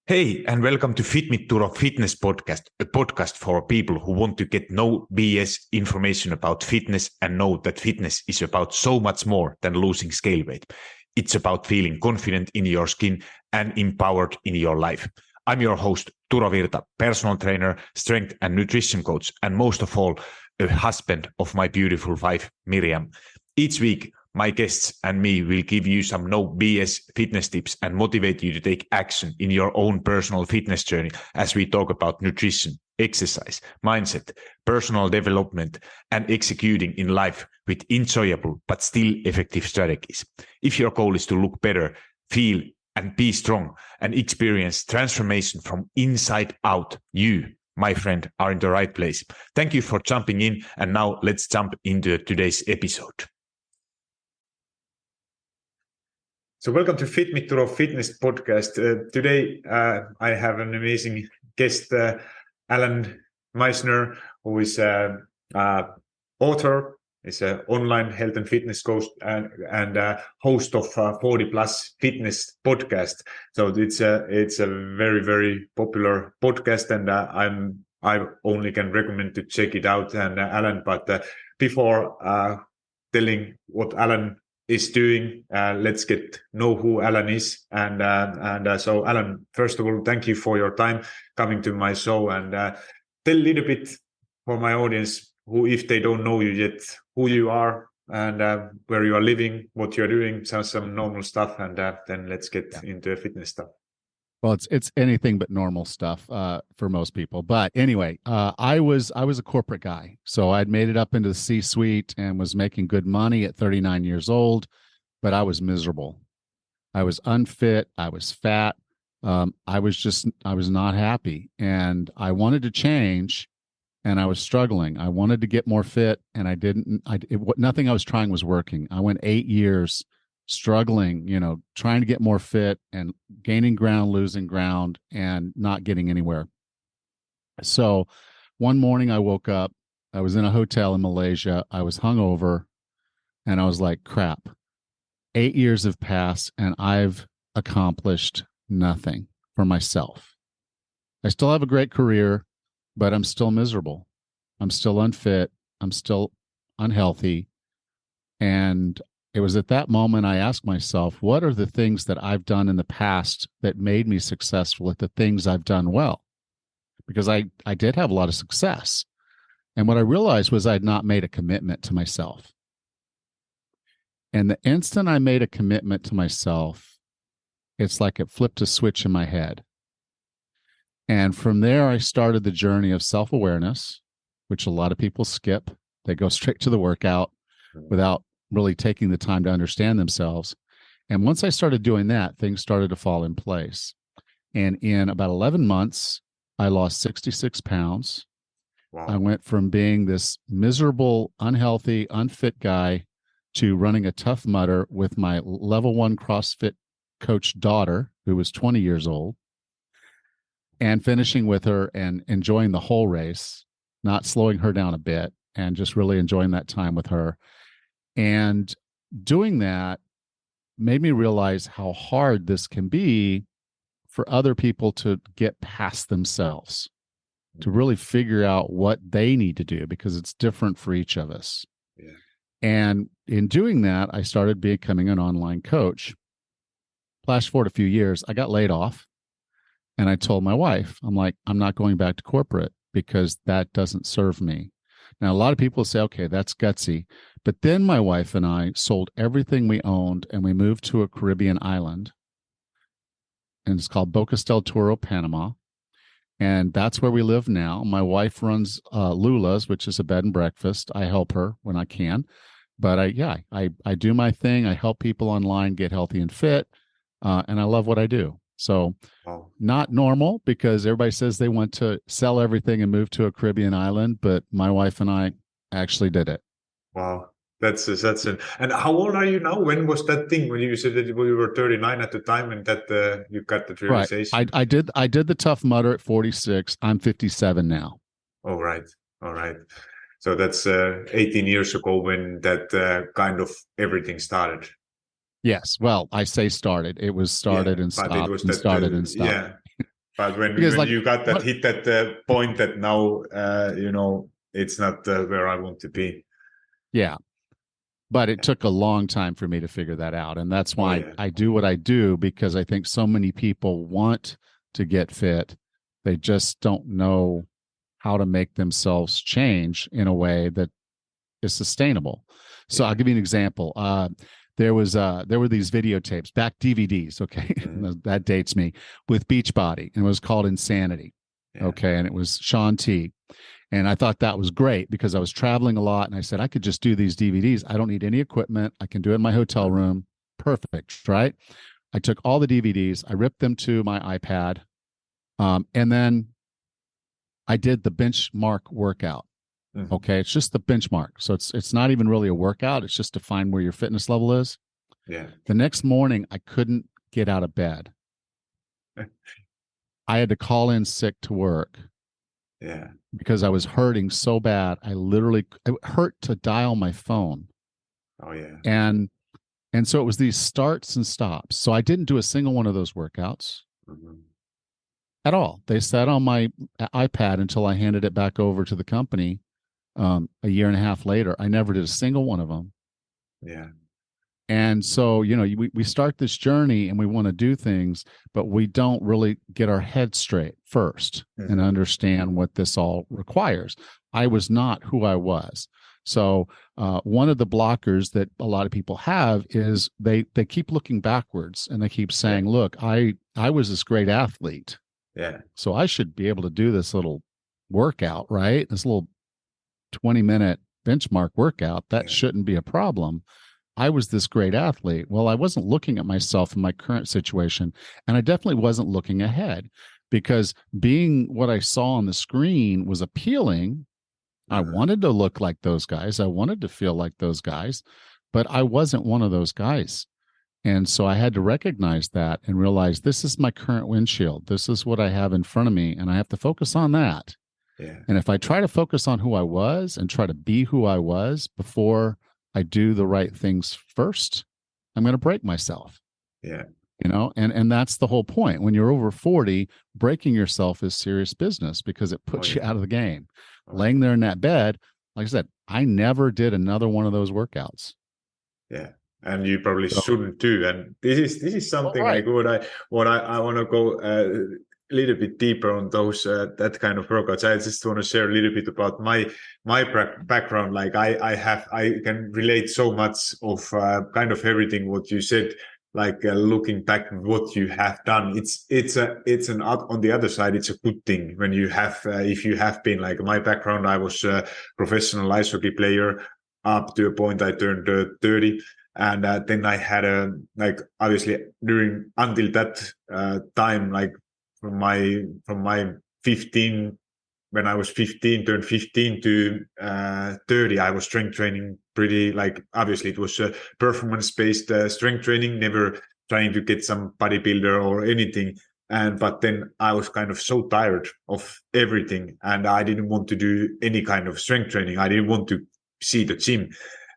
Hey, and welcome to FitMitTuro Fitness Podcast, a podcast for people who want to get no BS information about fitness and know that fitness is about so much more than losing scale weight. It's about feeling confident in your skin and empowered in your life. I'm your host, Turo Virta, personal trainer, strength and nutrition coach, and most of all, a husband of my beautiful wife, Miriam. Each week, my guests and me will give you some no BS fitness tips and motivate you to take action in your own personal fitness journey as we talk about nutrition, exercise, mindset, personal development, and executing in life with enjoyable but still effective strategies. If your goal is to look better, feel and be strong and experience transformation from inside out, you, my friend, are in the right place. Thank you for jumping in, and now let's jump into today's episode. So welcome to FitMitTuro Fitness Podcast. Today I have an amazing guest, Alan Misner, who is an author, is an online health and fitness coach, and host of 40 Plus Fitness Podcast. So it's a very, very popular podcast, and I only can recommend to check it out. And Alan, but before telling what Alan is doing, let's get know who Alan is, and so Alan, first of all, thank you for your time coming to my show, and tell a little bit for my audience, who, if they don't know you yet, who you are and where you are living, what you're doing, some normal stuff, and then let's get into fitness stuff. Well, it's anything but normal stuff for most people. But anyway, I was a corporate guy. So I'd made it up into the C-suite and was making good money at 39 years old, but I was miserable. I was unfit. I was fat. I was not happy, and I wanted to change, and I was struggling. I wanted to get more fit, and I didn't. Nothing I was trying was working. I went 8 years struggling, trying to get more fit and gaining ground, losing ground, and not getting anywhere. So one morning I woke up, I was in a hotel in Malaysia, I was hungover, and I was like, crap, 8 years have passed and I've accomplished nothing for myself. I still have a great career, but I'm still miserable. I'm still unfit. I'm still unhealthy. And it was at that moment I asked myself, what are the things that I've done in the past that made me successful at the things I've done well? Because I did have a lot of success. And what I realized was I'd not made a commitment to myself. And the instant I made a commitment to myself, it's like it flipped a switch in my head. And from there, I started the journey of self-awareness, which a lot of people skip. They go straight to the workout without really taking the time to understand themselves. And once I started doing that, things started to fall in place. And in about 11 months, I lost 66 pounds. Wow. I went from being this miserable, unhealthy, unfit guy to running a Tough Mudder with my level 1 CrossFit coach daughter, who was 20 years old, and finishing with her and enjoying the whole race, not slowing her down a bit, and just really enjoying that time with her. And doing that made me realize how hard this can be for other people to get past themselves, to really figure out what they need to do, because it's different for each of us. Yeah. And in doing that, I started becoming an online coach. Flash forward a few years, I got laid off, and I told my wife, I'm like, I'm not going back to corporate because that doesn't serve me. Now, a lot of people say, okay, that's gutsy. But then my wife and I sold everything we owned, and we moved to a Caribbean island. And it's called Bocas del Turo, Panama. And that's where we live now. My wife runs Lula's, which is a bed and breakfast. I help her when I can. But I do my thing. I help people online get healthy and fit. And I love what I do. So not normal, because everybody says they want to sell everything and move to a Caribbean island, but my wife and I actually did it. Wow. That's it. And how old are you now? When was that thing when you said that you were 39 at the time and that you got the realization? Right. I did the Tough Mudder at 46. I'm 57 now. All right. So that's 18 years ago when that kind of everything started. Yes. Well, I say started. It was started and stopped and started and stopped. Yeah. But when Because like, you got that hit at the point that now, it's not where I want to be. Yeah. But it took a long time for me to figure that out. And that's why I do what I do, because I think so many people want to get fit. They just don't know how to make themselves change in a way that is sustainable. So I'll give you an example. There were these videotapes, back DVDs, okay, that dates me, with Beachbody, and it was called Insanity, okay, and it was Shaun T. And I thought that was great because I was traveling a lot, and I said, I could just do these DVDs. I don't need any equipment. I can do it in my hotel room. Perfect, right? I took all the DVDs, I ripped them to my iPad, and then I did the benchmark workout. Okay, it's just the benchmark. So it's not even really a workout. It's just to find where your fitness level is. Yeah. The next morning, I couldn't get out of bed. I had to call in sick to work. Yeah. Because I was hurting so bad. It hurt to dial my phone. Oh yeah. And so it was these starts and stops. So I didn't do a single one of those workouts at all. They sat on my iPad until I handed it back over to the company a year and a half later. I never did a single one of them. Yeah. And so, we start this journey and we want to do things, but we don't really get our head straight first and understand what this all requires. I was not who I was. So one of the blockers that a lot of people have is they keep looking backwards and they keep saying, look, I was this great athlete. Yeah. So I should be able to do this little workout, right? This little 20-minute benchmark workout. That shouldn't be a problem. I was this great athlete. Well, I wasn't looking at myself in my current situation, and I definitely wasn't looking ahead, because being what I saw on the screen was appealing. I wanted to look like those guys. I wanted to feel like those guys, but I wasn't one of those guys. And so I had to recognize that and realize this is my current windshield. This is what I have in front of me, and I have to focus on that. Yeah. And if I try to focus on who I was and try to be who I was before I do the right things first, I'm going to break myself. Yeah. And that's the whole point. When you're over 40, breaking yourself is serious business because it puts you out of the game. Laying there in that bed, like I said, I never did another one of those workouts. Yeah. And you probably shouldn't do. And this is something like what I want to go a little bit deeper on those that kind of workouts. I just want to share a little bit about my background. Like I can relate so much of kind of everything what you said. Like looking back what you have done, it's an on the other side, it's a good thing when you have if you have been like my background. I was a professional ice hockey player up to a point I turned 30. And then I had obviously until that time, like from my 15, when I was 15, turned 15 to 30, I was strength training pretty, like, obviously it was performance-based strength training, never trying to get some bodybuilder or anything. But then I was kind of so tired of everything, and I didn't want to do any kind of strength training. I didn't want to see the gym.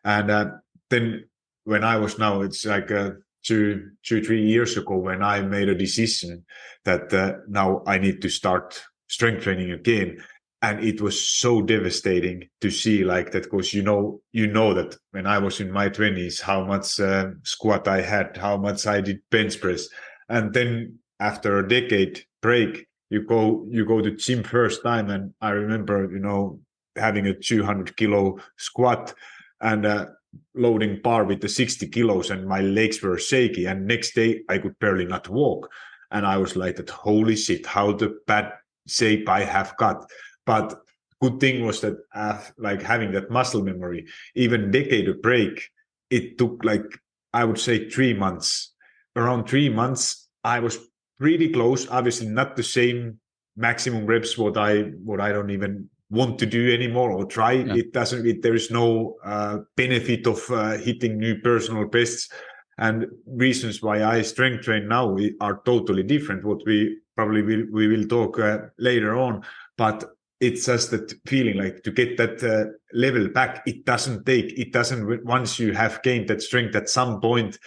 And then when I was now, it's like 3 years ago, when I made a decision that now I need to start strength training again. And it was so devastating to see like that, because you know that when I was in my 20s, how much squat I had, how much I did bench press. And then after a decade break, you go to gym first time. And I remember, having a 200 kilo squat and loading bar with the 60 kilos, and my legs were shaky. And next day I could barely not walk. And I was like that, holy shit, how the bad shape I have got. But good thing was that like having that muscle memory, even decade of break, it took like, I would say 3 months. Around 3 months, I was pretty close. Obviously not the same maximum reps what I don't even want to do anymore or try. Yeah. There is no benefit of hitting new personal bests. And reasons why I strength train now are totally different, what we will talk later on. But it's just that feeling like to get that level back, it doesn't once you have gained that strength at some point,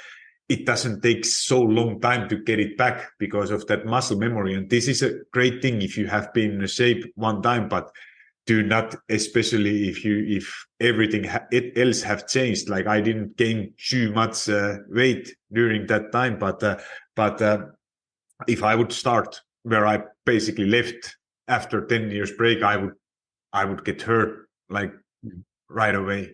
it doesn't take so long time to get it back because of that muscle memory. And this is a great thing if you have been in shape one time, but do not, especially if everything else have changed. Like I didn't gain too much weight during that time, but if I would start where I basically left after 10 years break, I would get hurt like right away.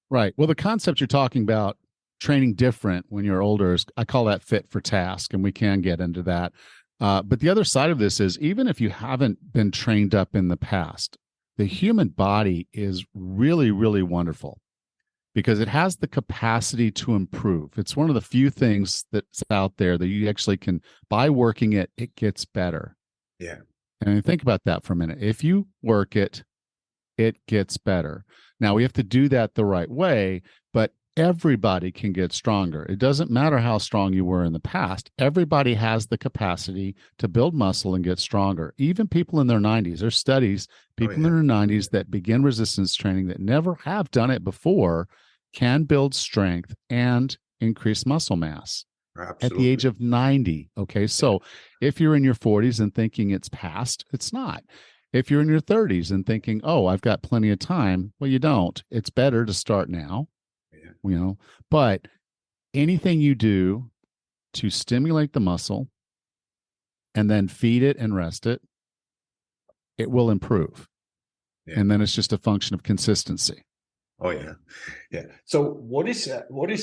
Right. Well, the concept you're talking about, training different when you're older, is, I call that fit for task, and we can get into that. But the other side of this is, even if you haven't been trained up in the past, the human body is really, really wonderful because it has the capacity to improve. It's one of the few things that's out there that you actually can, by working it, it gets better. Yeah. And think about that for a minute. If you work it, it gets better. Now, we have to do that the right way, but everybody can get stronger. It doesn't matter how strong you were in the past. Everybody has the capacity to build muscle and get stronger. Even people in their 90s. There's studies, people in their 90s that begin resistance training that never have done it before can build strength and increase muscle mass. Absolutely. At the age of 90. Okay, so if you're in your 40s and thinking it's past, it's not. If you're in your 30s and thinking, oh, I've got plenty of time, well, you don't. It's better to start now. But anything you do to stimulate the muscle and then feed it and rest it, it will improve. And then it's just a function of consistency. Oh yeah. So what is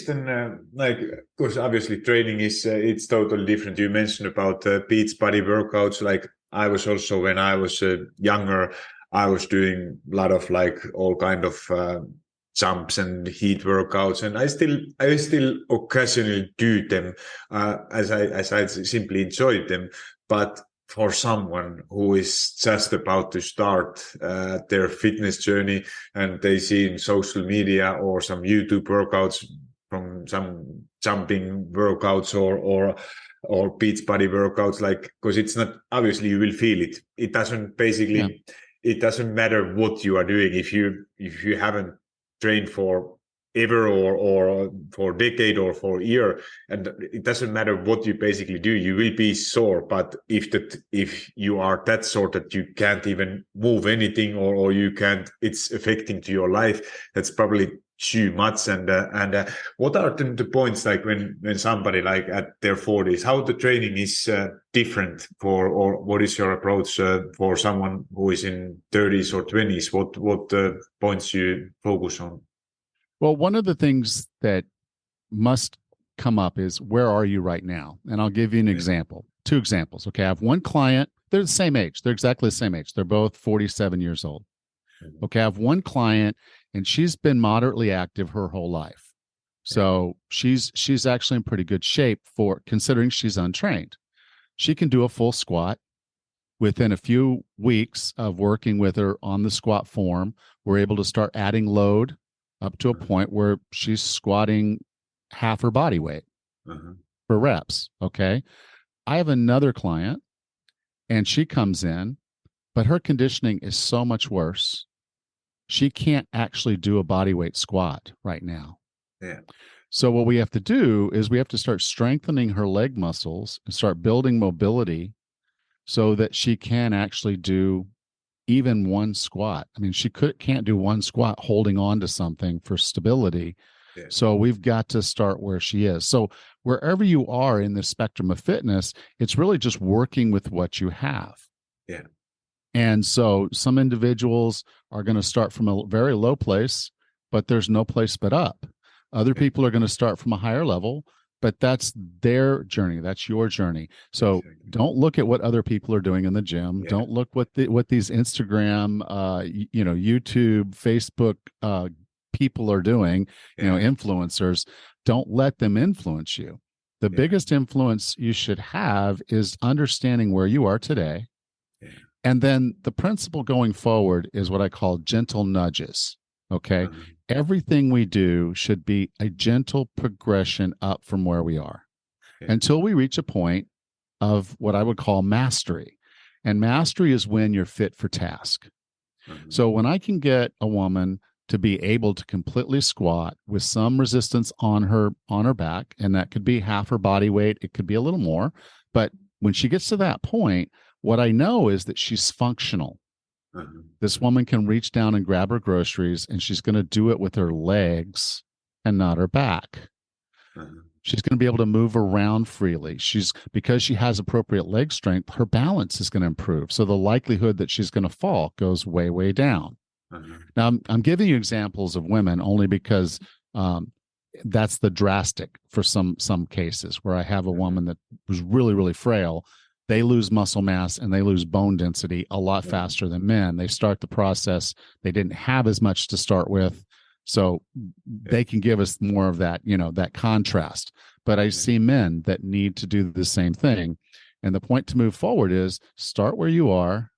then like? Because obviously training is it's totally different. You mentioned about beach body workouts. Like I was also, when I was younger, I was doing a lot of like all kind of jumps and heat workouts, and I still occasionally do them as I simply enjoyed them. But for someone who is just about to start their fitness journey, and they see in social media or some YouTube workouts from some jumping workouts or beach body workouts, like, because it's not, obviously you will feel it. It doesn't basically, it doesn't matter what you are doing. If you haven't trained for ever or for a decade or for a year, and it doesn't matter what you basically do, you will be sore. But if you are that sore that you can't even move anything or you can't, it's affecting to your life, that's probably too much. And what are the points, like when somebody like at their 40s, how the training is different or what is your approach for someone who is in 30s or 20s? What points you focus on? Well, one of the things that must come up is, where are you right now? And I'll give you an example, 2 examples. Okay. I have one client, they're the same age. They're exactly the same age. They're both 47 years old. Okay. I have one client, and she's been moderately active her whole life. So she's actually in pretty good shape, for considering she's untrained. She can do a full squat. Within a few weeks of working with her on the squat form, we're able to start adding load up to a point where she's squatting half her body weight for reps. Okay. I have another client, and she comes in, but her conditioning is so much worse. She can't actually do a body weight squat right now. Yeah. So what we have to do is we have to start strengthening her leg muscles and start building mobility so that she can actually do even one squat. I mean, she can't do one squat holding on to something for stability. Yeah. So we've got to start where she is. So wherever you are in the spectrum of fitness, it's really just working with what you have. Yeah. And so some individuals are going to start from a very low place, but there's no place but up. Other people are going to start from a higher level, but that's their journey. That's your journey. So don't look at what other people are doing in the gym. Yeah. Don't look what these Instagram, YouTube, Facebook people are doing, influencers. Don't let them influence you. The biggest influence you should have is understanding where you are today. Yeah. And then the principle going forward is what I call gentle nudges. Okay. Everything we do should be a gentle progression up from where we are until we reach a point of what I would call mastery. And mastery is when you're fit for task. So when I can get a woman to be able to completely squat with some resistance on her back, and that could be half her body weight, it could be a little more, but when she gets to that point, what I know is that she's functional. This woman can reach down and grab her groceries, and she's going to do it with her legs and not her back. She's going to be able to move around freely. Because she has appropriate leg strength, her balance is going to improve. So the likelihood that she's going to fall goes way, way down. Now, I'm giving you examples of women only because that's the drastic for some cases where I have a woman that was really, really frail. They lose muscle mass and they lose bone density a lot faster than men. They start the process. They didn't have as much to start with. So they can give us more of that, that contrast. But I see men that need to do the same thing. And the point to move forward is start where you are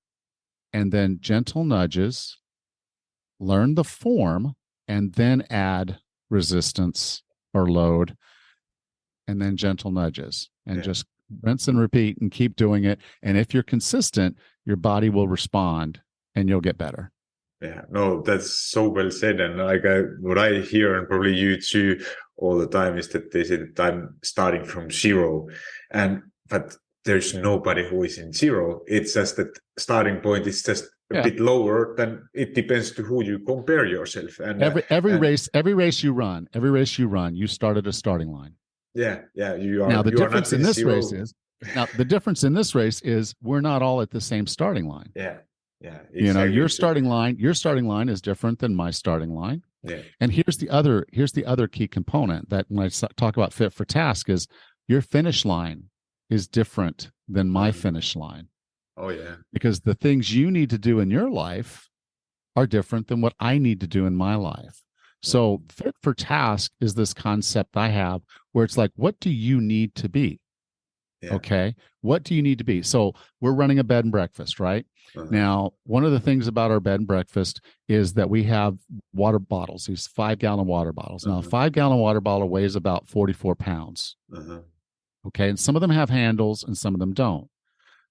and then gentle nudges, learn the form, and then add resistance or load, and then gentle nudges, and just rinse and repeat and keep doing it. And if you're consistent, your body will respond and you'll get better. Yeah, no, that's so well said. And what I hear, and probably you too, all the time, is that they say that I'm starting from zero, but there's nobody who is in zero. It's just that starting point is just a bit lower. Than it depends to who you compare yourself. And every race you run, you start at a starting line. Yeah, you are. Now the you difference are not in this zero. race is the difference in this race is we're not all at the same starting line. Yeah, exactly. Your starting line is different than my starting line. Yeah. And here's the other key component that when I talk about fit for task is your finish line is different than my finish line. Oh yeah. Because the things you need to do in your life are different than what I need to do in my life. So fit for task is this concept I have where it's like, what do you need to be? Yeah. Okay. What do you need to be? So we're running a bed and breakfast, right? Now, one of the things about our bed and breakfast is that we have water bottles, these 5-gallon water bottles. Now, a 5-gallon water bottle weighs about 44 pounds. Okay. And some of them have handles and some of them don't.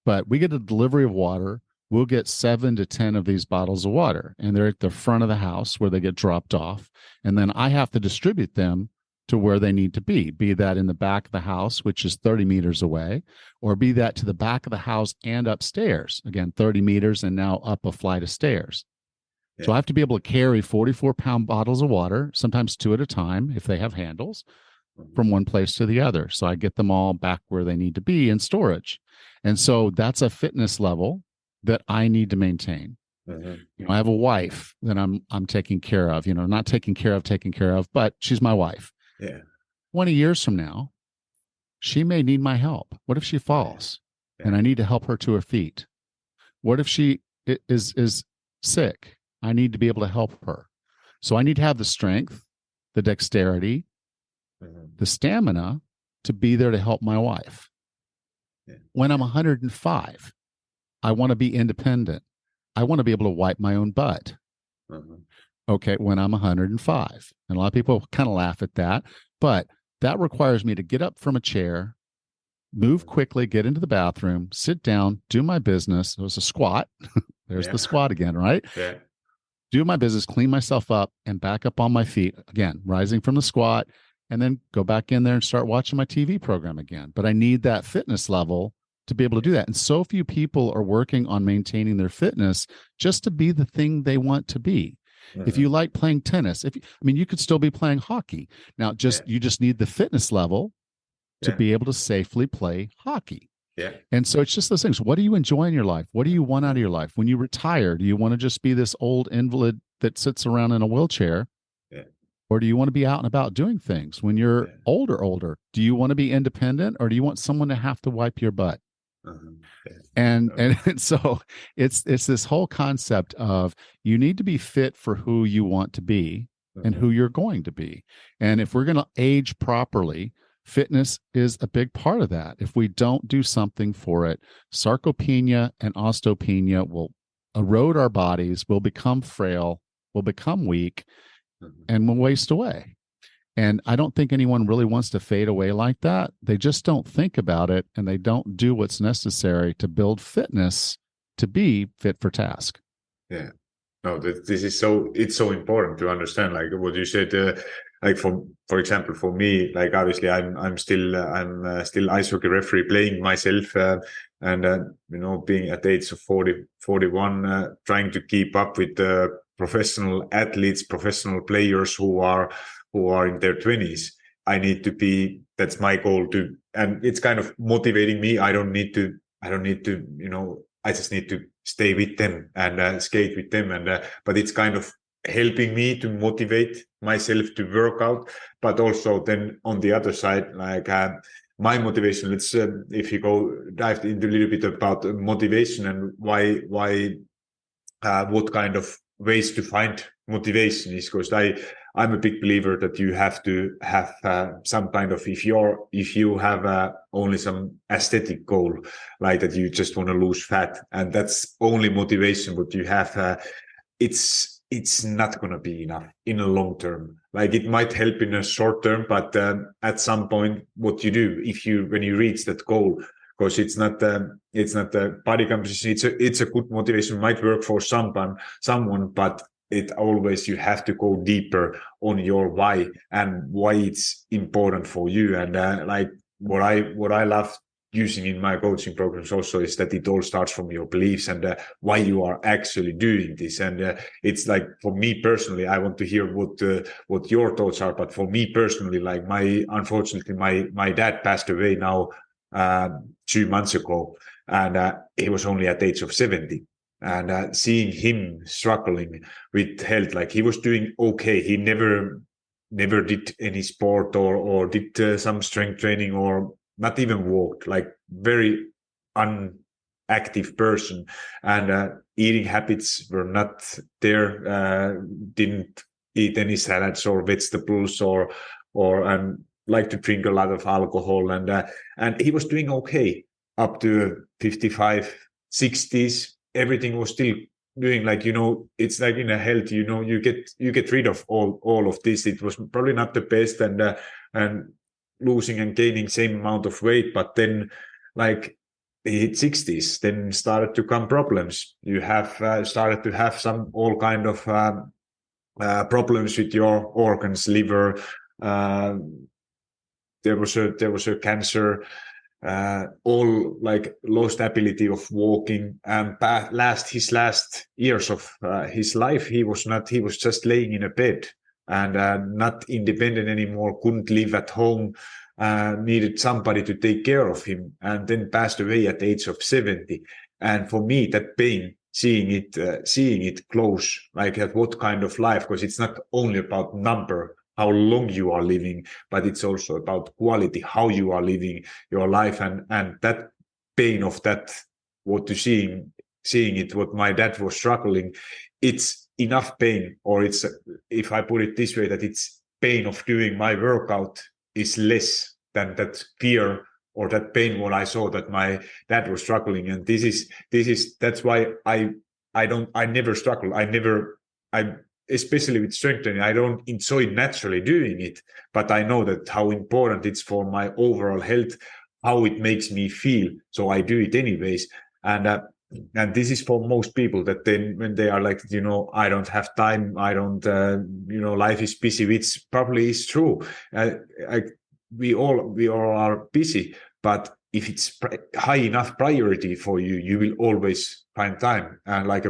But we get a delivery of water. We'll get 7 to 10 of these bottles of water, and they're at the front of the house where they get dropped off. And then I have to distribute them to where they need to be that in the back of the house, which is 30 meters away, or be that to the back of the house and upstairs, again, 30 meters and now up a flight of stairs. Yeah. So I have to be able to carry 44-pound bottles of water, sometimes 2 at a time if they have handles, from one place to the other. So I get them all back where they need to be in storage. And so that's a fitness level that I need to maintain. I have a wife that I'm taking care of, not taking care of, but she's my wife. Yeah. 20 years from now, she may need my help. What if she falls and I need to help her to her feet? What if she is sick? I need to be able to help her. So I need to have the strength, the dexterity, the stamina to be there to help my wife. Yeah. When I'm 105, I want to be independent. I want to be able to wipe my own butt. Okay, when I'm 105. And a lot of people kind of laugh at that, but that requires me to get up from a chair, move quickly, get into the bathroom, sit down, do my business. It was a squat. There's the squat again, right? Yeah. Do my business, clean myself up, and back up on my feet. Again, rising from the squat, and then go back in there and start watching my TV program again. But I need that fitness level to be able to do that. And so few people are working on maintaining their fitness just to be the thing they want to be. If you like playing tennis, you could still be playing hockey. Now, you just need the fitness level to be able to safely play hockey. Yeah. And so it's just those things. What do you enjoy in your life? What do you want out of your life? When you retire, do you want to just be this old invalid that sits around in a wheelchair? Yeah. Or do you want to be out and about doing things? When you're older, do you want to be independent, or do you want someone to have to wipe your butt? And so it's this whole concept of you need to be fit for who you want to be and who you're going to be. And if we're going to age properly, fitness is a big part of that. If we don't do something for it, sarcopenia and osteopenia will erode our bodies, we'll become frail, we'll become weak, and we'll waste away. And I don't think anyone really wants to fade away like that. They just don't think about it, and they don't do what's necessary to build fitness to be fit for task. Yeah. No, this is it's so important to understand, like what you said, like for example, for me, like obviously I'm still ice hockey referee playing myself, and being at the age of 41, trying to keep up with the professional athletes, professional players who are in their 20s. That's my goal to, and it's kind of motivating me. I don't need to, I just need to stay with them and skate with them. But it's kind of helping me to motivate myself to work out. But also then on the other side, like my motivation, let's, if you go dive into a little bit about motivation and what kind of ways to find motivation is, because I'm a big believer that you have to have some kind of, if you have only some aesthetic goal, like that you just want to lose fat, and that's only motivation what you have, it's not going to be enough in a long term. Like it might help in a short term, but at some point, what you do when you reach that goal, because it's not the body composition. It's a good motivation, might work for someone, but it always, you have to go deeper on your why and why it's important for you. And like what I love using in my coaching programs also is that it all starts from your beliefs and why you are actually doing this. And it's like, for me personally, I want to hear what your thoughts are. But for me personally, like unfortunately, my dad passed away now 2 months ago, and he was only at the age of 70. And seeing him struggling with health, like he was doing okay. He never did any sport or did some strength training or not even walked, like very unactive person. And eating habits were not there, didn't eat any salads or vegetables or like to drink a lot of alcohol. And he was doing okay up to 55, 60s. Everything was still doing, like, it's like in a health, you get rid of all of this. It was probably not the best, and losing and gaining same amount of weight, but then like he hit 60s, then started to come problems. You have started to have some all kind of problems with your organs, liver. There was a cancer. All like lost ability of walking, and his last years of his life, he was just laying in a bed and not independent anymore, couldn't live at home, needed somebody to take care of him, and then passed away at the age of 70. And for me, that pain, seeing it close, like at what kind of life, because it's not only about number, how long you are living, but it's also about quality, how you are living your life. And that pain of that, what to seeing it, what my dad was struggling, it's enough pain, or it's, if I put it this way, that it's pain of doing my workout is less than that fear or that pain when I saw that my dad was struggling. And that's why I never struggle. Especially with strength training, I don't enjoy naturally doing it, but I know that how important it's for my overall health, how it makes me feel. So I do it anyways. And this is for most people, that then when they are like, I don't have time, I don't, life is busy, which probably is true. We all are busy, but if it's high enough priority for you, you will always find time. And like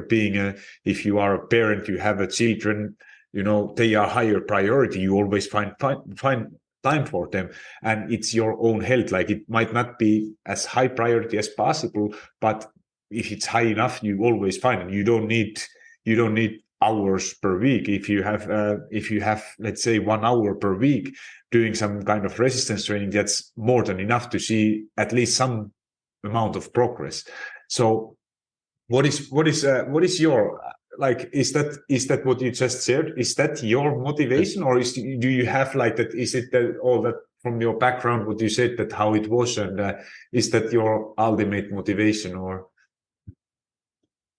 if you are a parent, you have children, they are higher priority. You always find time for them, and it's your own health. Like it might not be as high priority as possible, but if it's high enough, you always find it. You don't need hours per week. If you have, let's say, 1 hour per week doing some kind of resistance training, that's more than enough to see at least some amount of progress. So what is your, like, is that what you just said? Is that your motivation, or do you have like that? Is it that all that from your background, what you said, that how it was, and is that your ultimate motivation, or?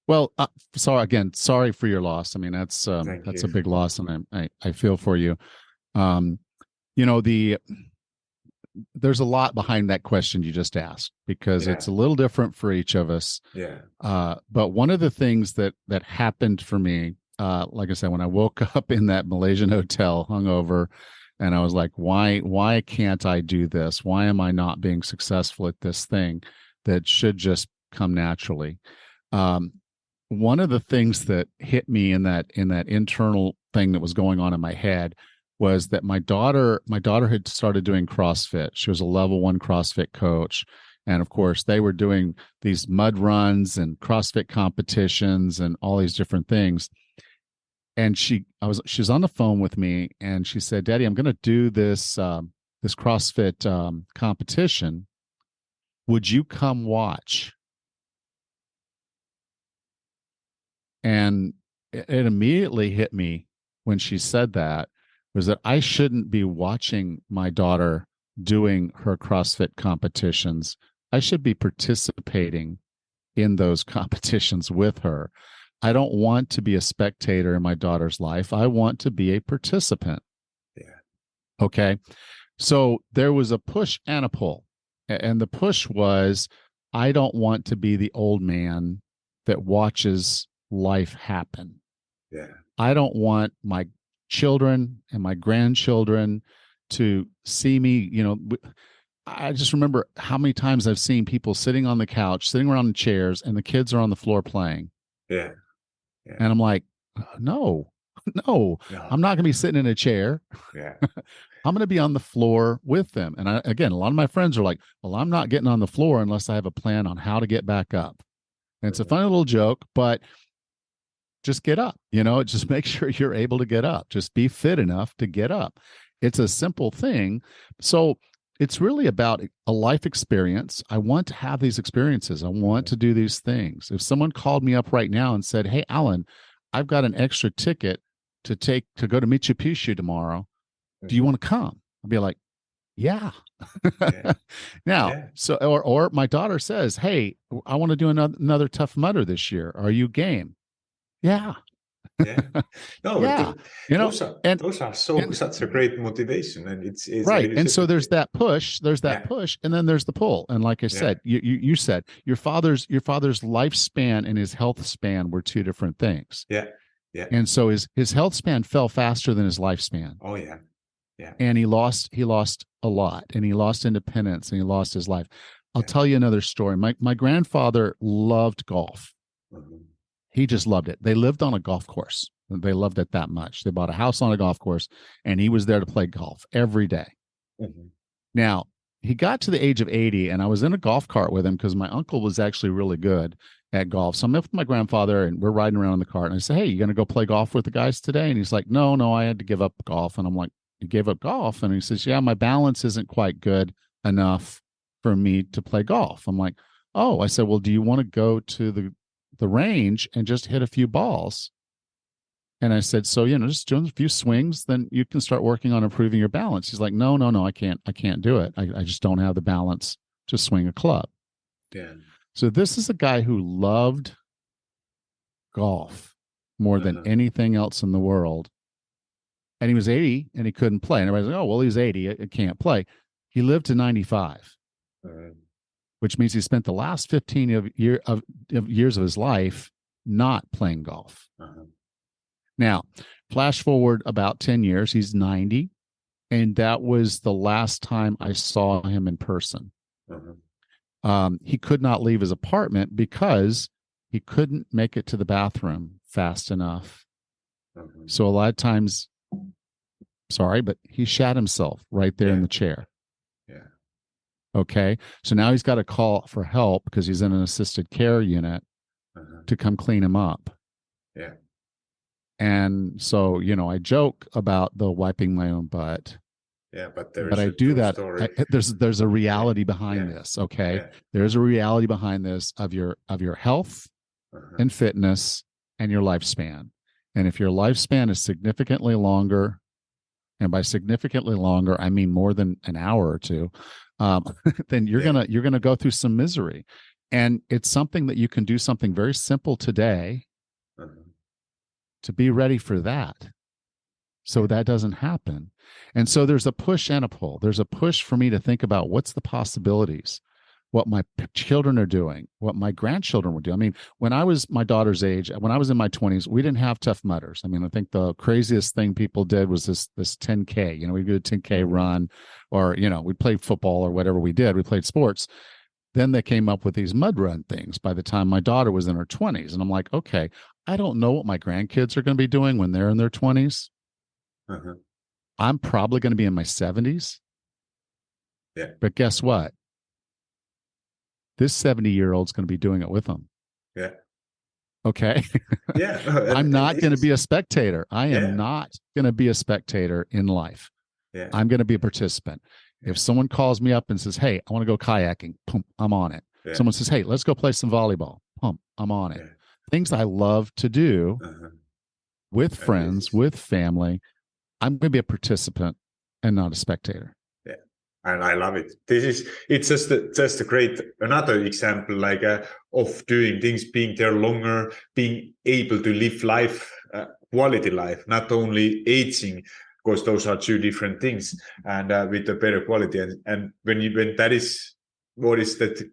Well, sorry for your loss. I mean, that's a big loss, and I feel for you. The there's a lot behind that question you just asked, because it's a little different for each of us. Yeah. But one of the things that happened for me, like I said, when I woke up in that Malaysian hotel hungover, and I was like, why can't I do this? Why am I not being successful at this thing that should just come naturally? One of the things that hit me in that internal thing that was going on in my head was that my daughter had started doing CrossFit. She was a level 1 CrossFit coach. And of course, they were doing these mud runs and CrossFit competitions and all these different things. And she was on the phone with me, and she said, "Daddy, I'm going to do this CrossFit competition. Would you come watch?" And it immediately hit me when she said that, was that I shouldn't be watching my daughter doing her CrossFit competitions. I should be participating in those competitions with her. I don't want to be a spectator in my daughter's life. I want to be a participant. Yeah. Okay. So there was a push and a pull. And the push was, I don't want to be the old man that watches life happen. Yeah. I don't want my children and my grandchildren to see me, I just remember how many times I've seen people sitting on the couch, sitting around in chairs, and the kids are on the floor playing. Yeah. Yeah. And I'm like, no, I'm not going to be sitting in a chair. Yeah. I'm going to be on the floor with them. And again, a lot of my friends are like, well, I'm not getting on the floor unless I have a plan on how to get back up. And it's a funny little joke, but just get up, just make sure you're able to get up. Just be fit enough to get up. It's a simple thing. So it's really about a life experience. I want to have these experiences. I want to do these things. If someone called me up right now and said, "Hey, Alan, I've got an extra ticket to go to Machu Picchu tomorrow. Do you want to come?" I'd be like, yeah. Now, so, or my daughter says, "Hey, I want to do another Tough Mudder this year. Are you game?" Yeah. Yeah. No, yeah. those are such a great motivation, and it's right. And so there's that push, and then there's the pull. And like I said, you said your father's lifespan and his health span were two different things. Yeah. Yeah. And so his health span fell faster than his lifespan. Oh yeah. Yeah. And he lost a lot, and he lost independence, and he lost his life. I'll tell you another story. My grandfather loved golf. Mm-hmm. He just loved it. They lived on a golf course. They loved it that much. They bought a house on a golf course, and he was there to play golf every day. Mm-hmm. Now, he got to the age of 80, and I was in a golf cart with him because my uncle was actually really good at golf. So I'm with my grandfather, and we're riding around in the cart, and I said, "Hey, you going to go play golf with the guys today?" And he's like, No, I had to give up golf. And I'm like, "You gave up golf?" And he says, "Yeah, my balance isn't quite good enough for me to play golf." I'm like, "Oh," I said, "Well, do you want to go to the range and just hit a few balls?" And I said, "So, just doing a few swings, then you can start working on improving your balance." He's like, No, I can't do it. I just don't have the balance to swing a club. Yeah. So this is a guy who loved golf more than anything else in the world. And he was 80 and he couldn't play. And everybody's like, "Oh, well, he's 80. It can't play." He lived to 95. Which means he spent the last 15 years of his life not playing golf. Now, flash forward about 10 years, he's 90, and that was the last time I saw him in person. He could not leave his apartment because he couldn't make it to the bathroom fast enough. So a lot of times, but he shat himself right there in the chair. Okay. So now he's got to call for help because he's in an assisted care unit to come clean him up. Yeah. And so, I joke about the wiping my own butt. Yeah, but I do that. There's a reality behind this. Okay. Yeah. There's a reality behind this of your health and fitness and your lifespan. And if your lifespan is significantly longer, and by significantly longer, I mean more than an hour or two, then you're gonna go through some misery. And it's something that you can do something very simple today to be ready for that. So that doesn't happen. And so there's a push and a pull. There's a push for me to think about what's the possibilities, what my children are doing, what my grandchildren would do. I mean, when I was my daughter's age, when I was in my 20s, we didn't have Tough Mudders. I mean, I think the craziest thing people did was this 10K. You know, we'd do a 10K run, or, you know, we'd play football or whatever we did. We played sports. Then they came up with these mud run things by the time my daughter was in her 20s. And I'm like, okay, I don't know what my grandkids are going to be doing when they're in their 20s. Uh-huh. I'm probably going to be in my 70s. Yeah. But guess what? This 70-year-old's going to be doing it with them. Yeah. Okay. Yeah. I'm not going to be a spectator. I am Yeah. not going to be a spectator in life. Yeah. I'm going to be a participant. If someone calls me up and says, hey, I want to go kayaking, pump, I'm on it. Yeah. Someone says, hey, let's go play some volleyball, pump, I'm on it. Yeah. Things I love to do with friends, with family, I'm going to be a participant and not a spectator. Yeah, and I love it. It's just a great another example, like of doing things, being there longer, being able to live life, quality life, not only aging, because those are two different things, and with a better quality. And when that is what is that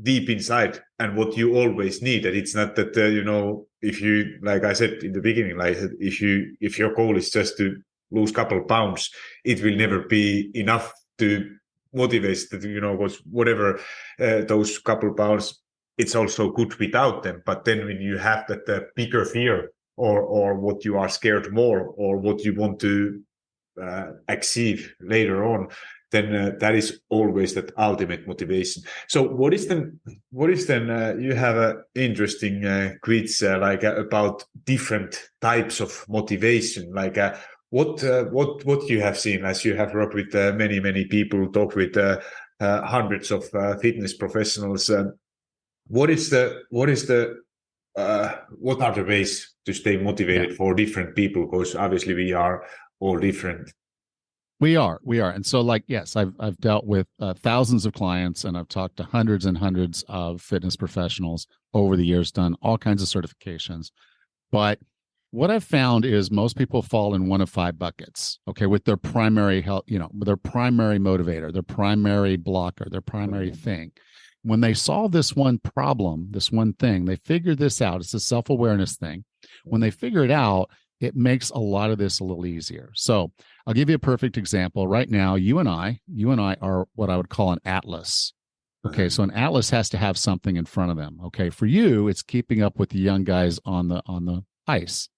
deep inside, and what you always need, and it's not that you know, if you, like I said in the beginning, like if your goal is just to lose a couple of pounds, it will never be enough to motivate that, you know, because whatever those couple of pounds, it's also good without them. But then when you have that bigger fear, or what you are scared more, or what you want to achieve later on, then that is always that ultimate motivation. So what is then you have an interesting quiz about different types of motivation, like what you have seen, as you have worked with many people, talked with hundreds of fitness professionals. What are the ways to stay motivated for different people? Because obviously we are all different. We are. And so, like, yes, I've dealt with thousands of clients, and I've talked to hundreds and hundreds of fitness professionals over the years, done all kinds of certifications. But what I've found is most people fall in one of five buckets, okay, with their primary health, you know, their primary motivator, their primary blocker, their primary thing. When they solve this one problem, this one thing, they figure this out. It's a self-awareness thing. When they figure it out, it makes a lot of this a little easier. So I'll give you a perfect example. Right now, you and I are what I would call an atlas. Okay, so an atlas has to have something in front of them. Okay, for you, it's keeping up with the young guys on the ice.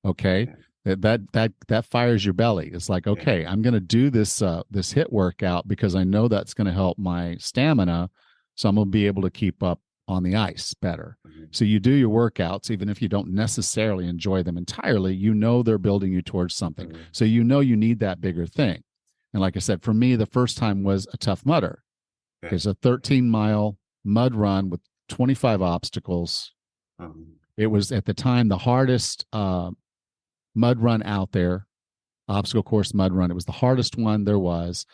Okay, that fires your belly. It's like, okay, I'm going to do this HIIT workout because I know that's going to help my stamina, so I'm going to be able to keep up on the ice better. So you do your workouts, even if you don't necessarily enjoy them entirely, you know they're building you towards something. So you know you need that bigger thing. And like I said, for me, the first time was a Tough Mudder. It's a 13-mile mud run with 25 obstacles. It was at the time the hardest mud run out there, obstacle course mud run. It was the hardest one there was.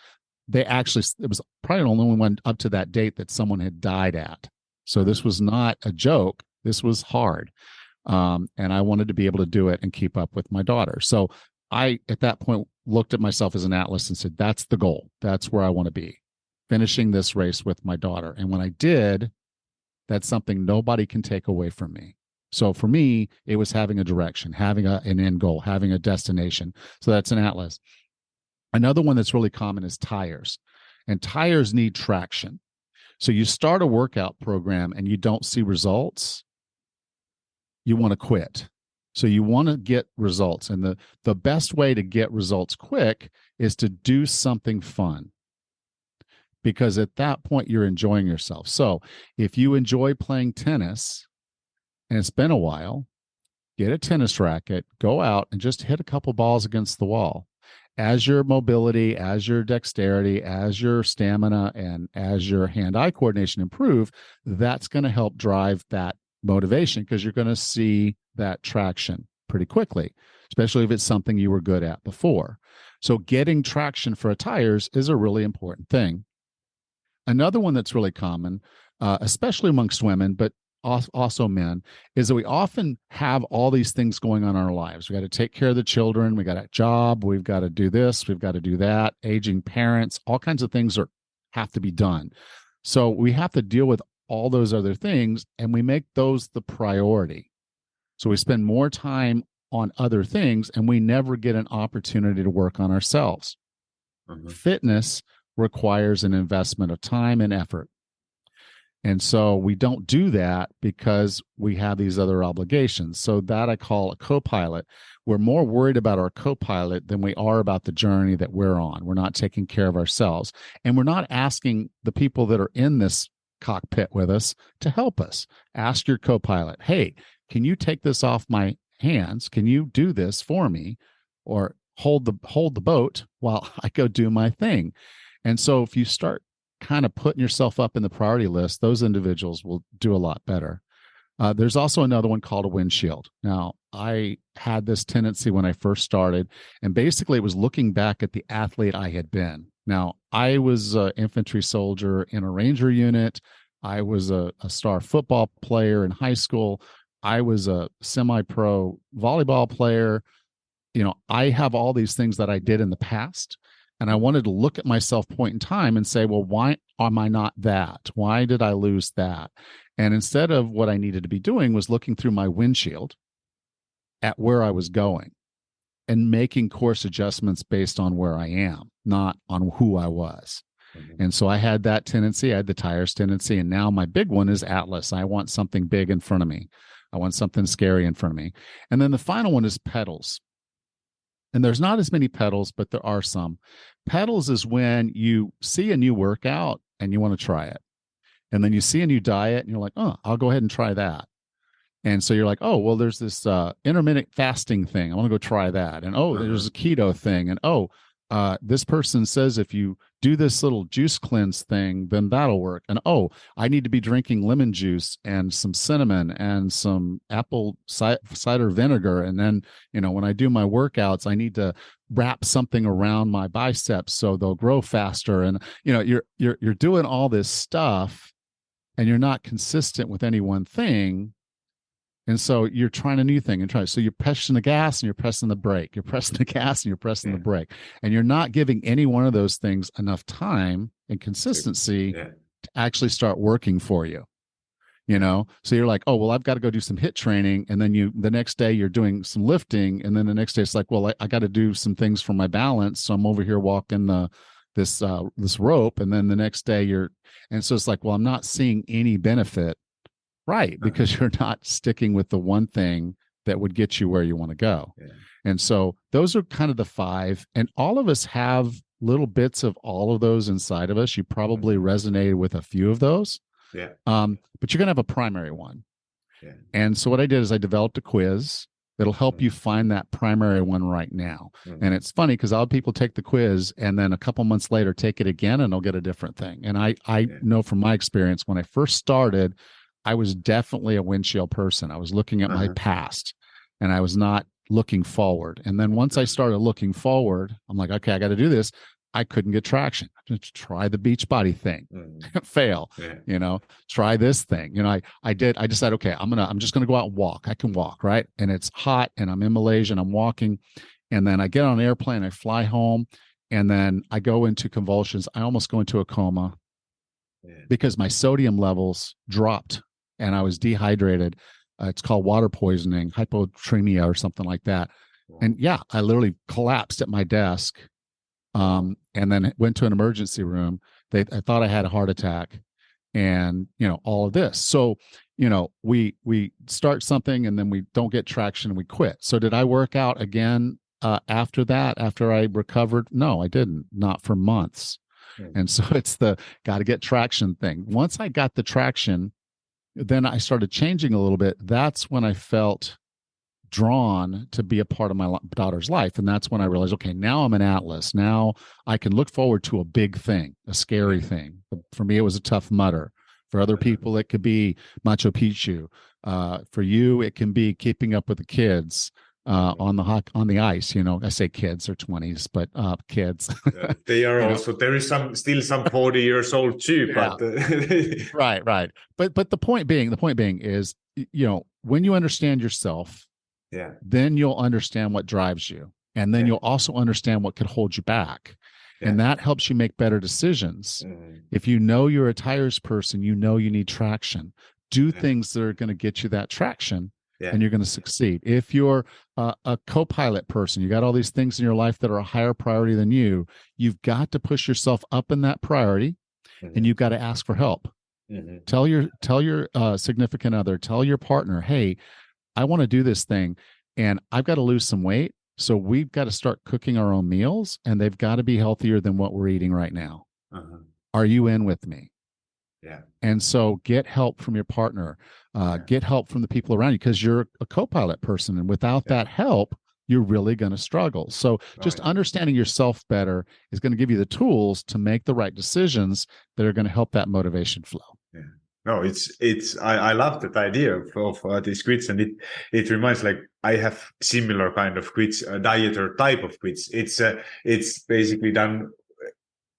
It was probably the only one up to that date that someone had died at. So this was not a joke. This was hard. And I wanted to be able to do it and keep up with my daughter. So I, at that point, looked at myself as an atlas and said, that's the goal. That's where I want to be, finishing this race with my daughter. And when I did, that's something nobody can take away from me. So for me, it was having a direction, having an end goal, having a destination. So that's an atlas. Another one that's really common is tires. And tires need traction. So you start a workout program and you don't see results, you want to quit. So you want to get results. And the best way to get results quick is to do something fun. Because at that point, you're enjoying yourself. So if you enjoy playing tennis and it's been a while, get a tennis racket, go out and just hit a couple balls against the wall. As your mobility, as your dexterity, as your stamina, and as your hand-eye coordination improve, that's going to help drive that motivation because you're going to see that traction pretty quickly, especially if it's something you were good at before. So getting traction for tires is a really important thing. Another one that's really common, especially amongst women, but also men, is that we often have all these things going on in our lives. We got to take care of the children. We got a job. We've got to do this. We've got to do that. Aging parents, all kinds of things have to be done. So we have to deal with all those other things, and we make those the priority. So we spend more time on other things, and we never get an opportunity to work on ourselves. Fitness requires an investment of time and effort. And so we don't do that because we have these other obligations. So that I call a co-pilot. We're more worried about our co-pilot than we are about the journey that we're on. We're not taking care of ourselves. And we're not asking the people that are in this cockpit with us to help us. Ask your co-pilot, hey, can you take this off my hands? Can you do this for me? Or hold the boat while I go do my thing. And so if you start kind of putting yourself up in the priority list, those individuals will do a lot better. There's also another one called a windshield. Now, I had this tendency when I first started, and basically it was looking back at the athlete I had been. Now, I was an infantry soldier in a Ranger unit. I was a star football player in high school. I was a semi-pro volleyball player. I have all these things that I did in the past. And I wanted to look at myself point in time and say, well, why am I not that? Why did I lose that? And instead of what I needed to be doing was looking through my windshield at where I was going and making course adjustments based on where I am, not on who I was. And so I had that tendency. I had the tires tendency. And now my big one is Atlas. I want something big in front of me. I want something scary in front of me. And then the final one is pedals. And there's not as many pedals, but there are some. Pedals is when you see a new workout and you want to try it. And then you see a new diet and you're like, oh, I'll go ahead and try that. And so you're like, oh, well, there's this intermittent fasting thing. I want to go try that. And there's a keto thing. And this person says if you do this little juice cleanse thing, then that'll work. And I need to be drinking lemon juice and some cinnamon and some apple cider vinegar. And then, when I do my workouts, I need to wrap something around my biceps so they'll grow faster. And you're doing all this stuff, and you're not consistent with any one thing. And so you're trying a new thing so you're pressing the gas and you're pressing the brake. You're pressing the gas and you're pressing the brake. And you're not giving any one of those things enough time and consistency to actually start working for you. So you're like, oh, well, I've got to go do some HIIT training. And then the next day you're doing some lifting. And then the next day it's like, well, I got to do some things for my balance. So I'm over here walking this rope. And then the next day and so it's like, well, I'm not seeing any benefit. Right, because you're not sticking with the one thing that would get you where you want to go. Yeah. And so those are kind of the 5. And all of us have little bits of all of those inside of us. You probably resonated with a few of those. Yeah. But you're going to have a primary one. Yeah. And so what I did is I developed a quiz that'll help you find that primary one right now. And it's funny because a lot of people take the quiz and then a couple months later take it again and they'll get a different thing. And I know from my experience, when I first started, I was definitely a windshield person. I was looking at my past and I was not looking forward. And then once I started looking forward, I'm like, okay, I got to do this. I couldn't get traction. Just try the beach body thing, fail, try this thing. I decided, okay, I'm just going to go out and walk. I can walk. Right. And it's hot and I'm in Malaysia and I'm walking. And then I get on an airplane, I fly home, and then I go into convulsions. I almost go into a coma because my sodium levels dropped. And I was dehydrated. It's called water poisoning, hypotermia or something like that. And I literally collapsed at my desk and then went to an emergency room. I thought I had a heart attack and, all of this. So, we start something and then we don't get traction and we quit. So did I work out again after that, after I recovered? No, I didn't. Not for months. And so it's the got to get traction thing. Once I got the traction, then I started changing a little bit. That's when I felt drawn to be a part of my daughter's life. And that's when I realized, okay, now I'm an Atlas. Now I can look forward to a big thing, a scary thing. For me, it was a Tough Mudder. For other people, it could be Machu Picchu. For you, it can be keeping up with the kids. on the ice. I say kids or 20s, but kids. They are also there is still some 40 years old too, yeah. but right. But the point being is, when you understand yourself, then you'll understand what drives you, and then you'll also understand what could hold you back. And that helps you make better decisions. If you know you're a tires person, you need traction. Do things that are going to get you that traction, and you're going to succeed. If you're a co-pilot person, you got all these things in your life that are a higher priority than you, you've got to push yourself up in that priority, and you've got to ask for help. Tell your significant other, tell your partner, hey, I want to do this thing, and I've got to lose some weight. So we've got to start cooking our own meals, and they've got to be healthier than what we're eating right now. Are you in with me? Yeah. And so get help from your partner, get help from the people around you, because you're a co-pilot person. And without that help, you're really going to struggle. So just understanding yourself better is going to give you the tools to make the right decisions that are going to help that motivation flow. Yeah. No, I love that idea of these quits, and it reminds, like, I have similar kind of quits, dieter type of quits. It's basically done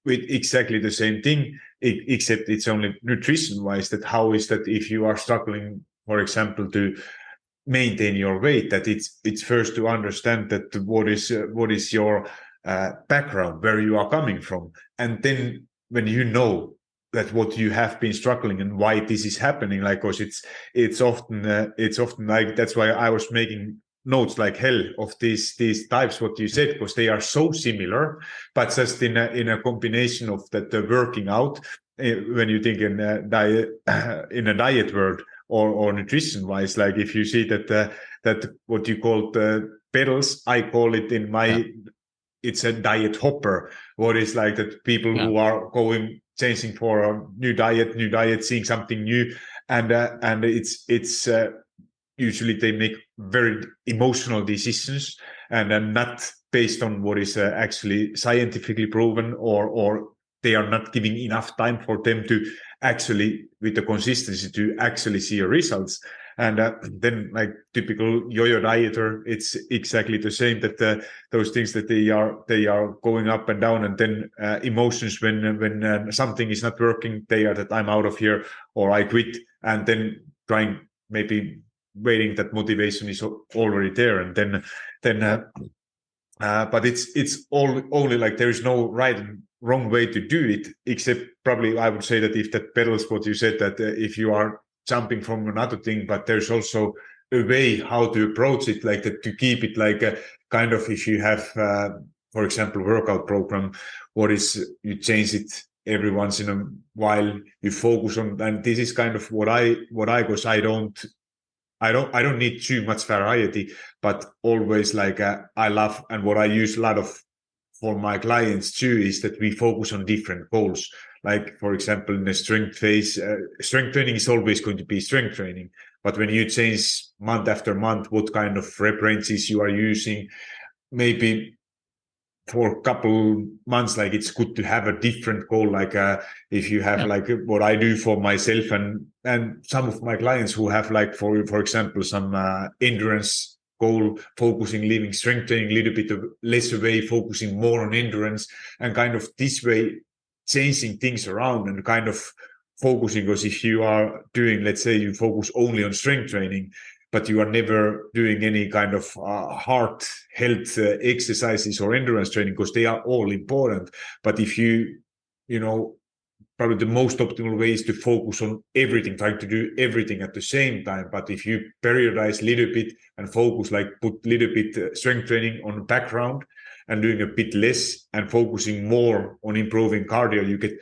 with exactly the same thing, except it's only nutrition wise. That how is that if you are struggling, for example, to maintain your weight, that it's first to understand that what is your background, where you are coming from, and then when you know that what you have been struggling and why this is happening, like, because it's often like, that's why I was making notes like hell of these types what you said, because they are so similar, but just in a combination of that working out, when you think in a diet world or nutrition wise, like if you see that what you call the pedals, I call it in my it's a diet hopper, what is like that people who are changing for a new diet, seeing something new, and it's usually they make very emotional decisions, and not based on what is actually scientifically proven, or they are not giving enough time for them to actually, with the consistency, to actually see results. And then, like typical yo-yo dieter, it's exactly the same, that those things that they are going up and down, and then emotions when something is not working, they are that I'm out of here or I quit, and then trying, maybe waiting that motivation is already there, and then but it's only like there is no right and wrong way to do it, except probably I would say that if that pedals what you said, that if you are jumping from another thing, but there's also a way how to approach it, like that, to keep it like a kind of, if you have for example workout program, what is, you change it every once in a while, you focus on, and this is kind of what I because I don't need too much variety, but always like I love, and what I use a lot of for my clients too, is that we focus on different goals. Like, for example, in the strength phase, strength training is always going to be strength training. But when you change month after month, what kind of rep ranges you are using, maybe for a couple months, like it's good to have a different goal. Like if you have like what I do for myself and some of my clients who have like, for example, some endurance goal, focusing, leaving strength training a little bit less away, focusing more on endurance, and kind of this way changing things around and kind of focusing. Because if you are doing, let's say you focus only on strength training, but you are never doing any kind of heart health exercises or endurance training, because they are all important. But if you know, probably the most optimal way is to focus on everything, trying to do everything at the same time. But if you periodize a little bit and focus, like put a little bit strength training on the background and doing a bit less and focusing more on improving cardio, you get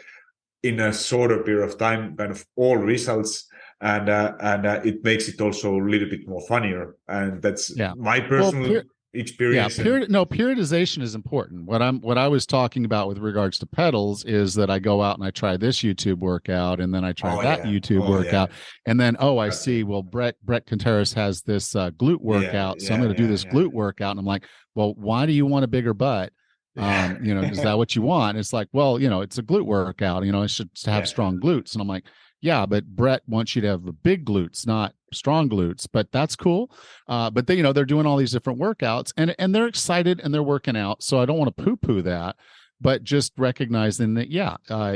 in a shorter period of time kind of all results. And it makes it also a little bit more funnier. And that's my personal experience. Periodization is important. What I was talking about with regards to pedals is that I go out and I try this YouTube workout, and then I try YouTube workout, and then I see, well, Brett Contreras has this glute workout, so I'm going to do this glute workout, and I'm like, well, why do you want a bigger butt? Is that what you want? It's like, well, it's a glute workout, it should have strong glutes, and I'm like, yeah, but Brett wants you to have big glutes, not strong glutes, but that's cool. But they, they're doing all these different workouts and they're excited and they're working out. So I don't want to poo-poo that, but just recognizing that,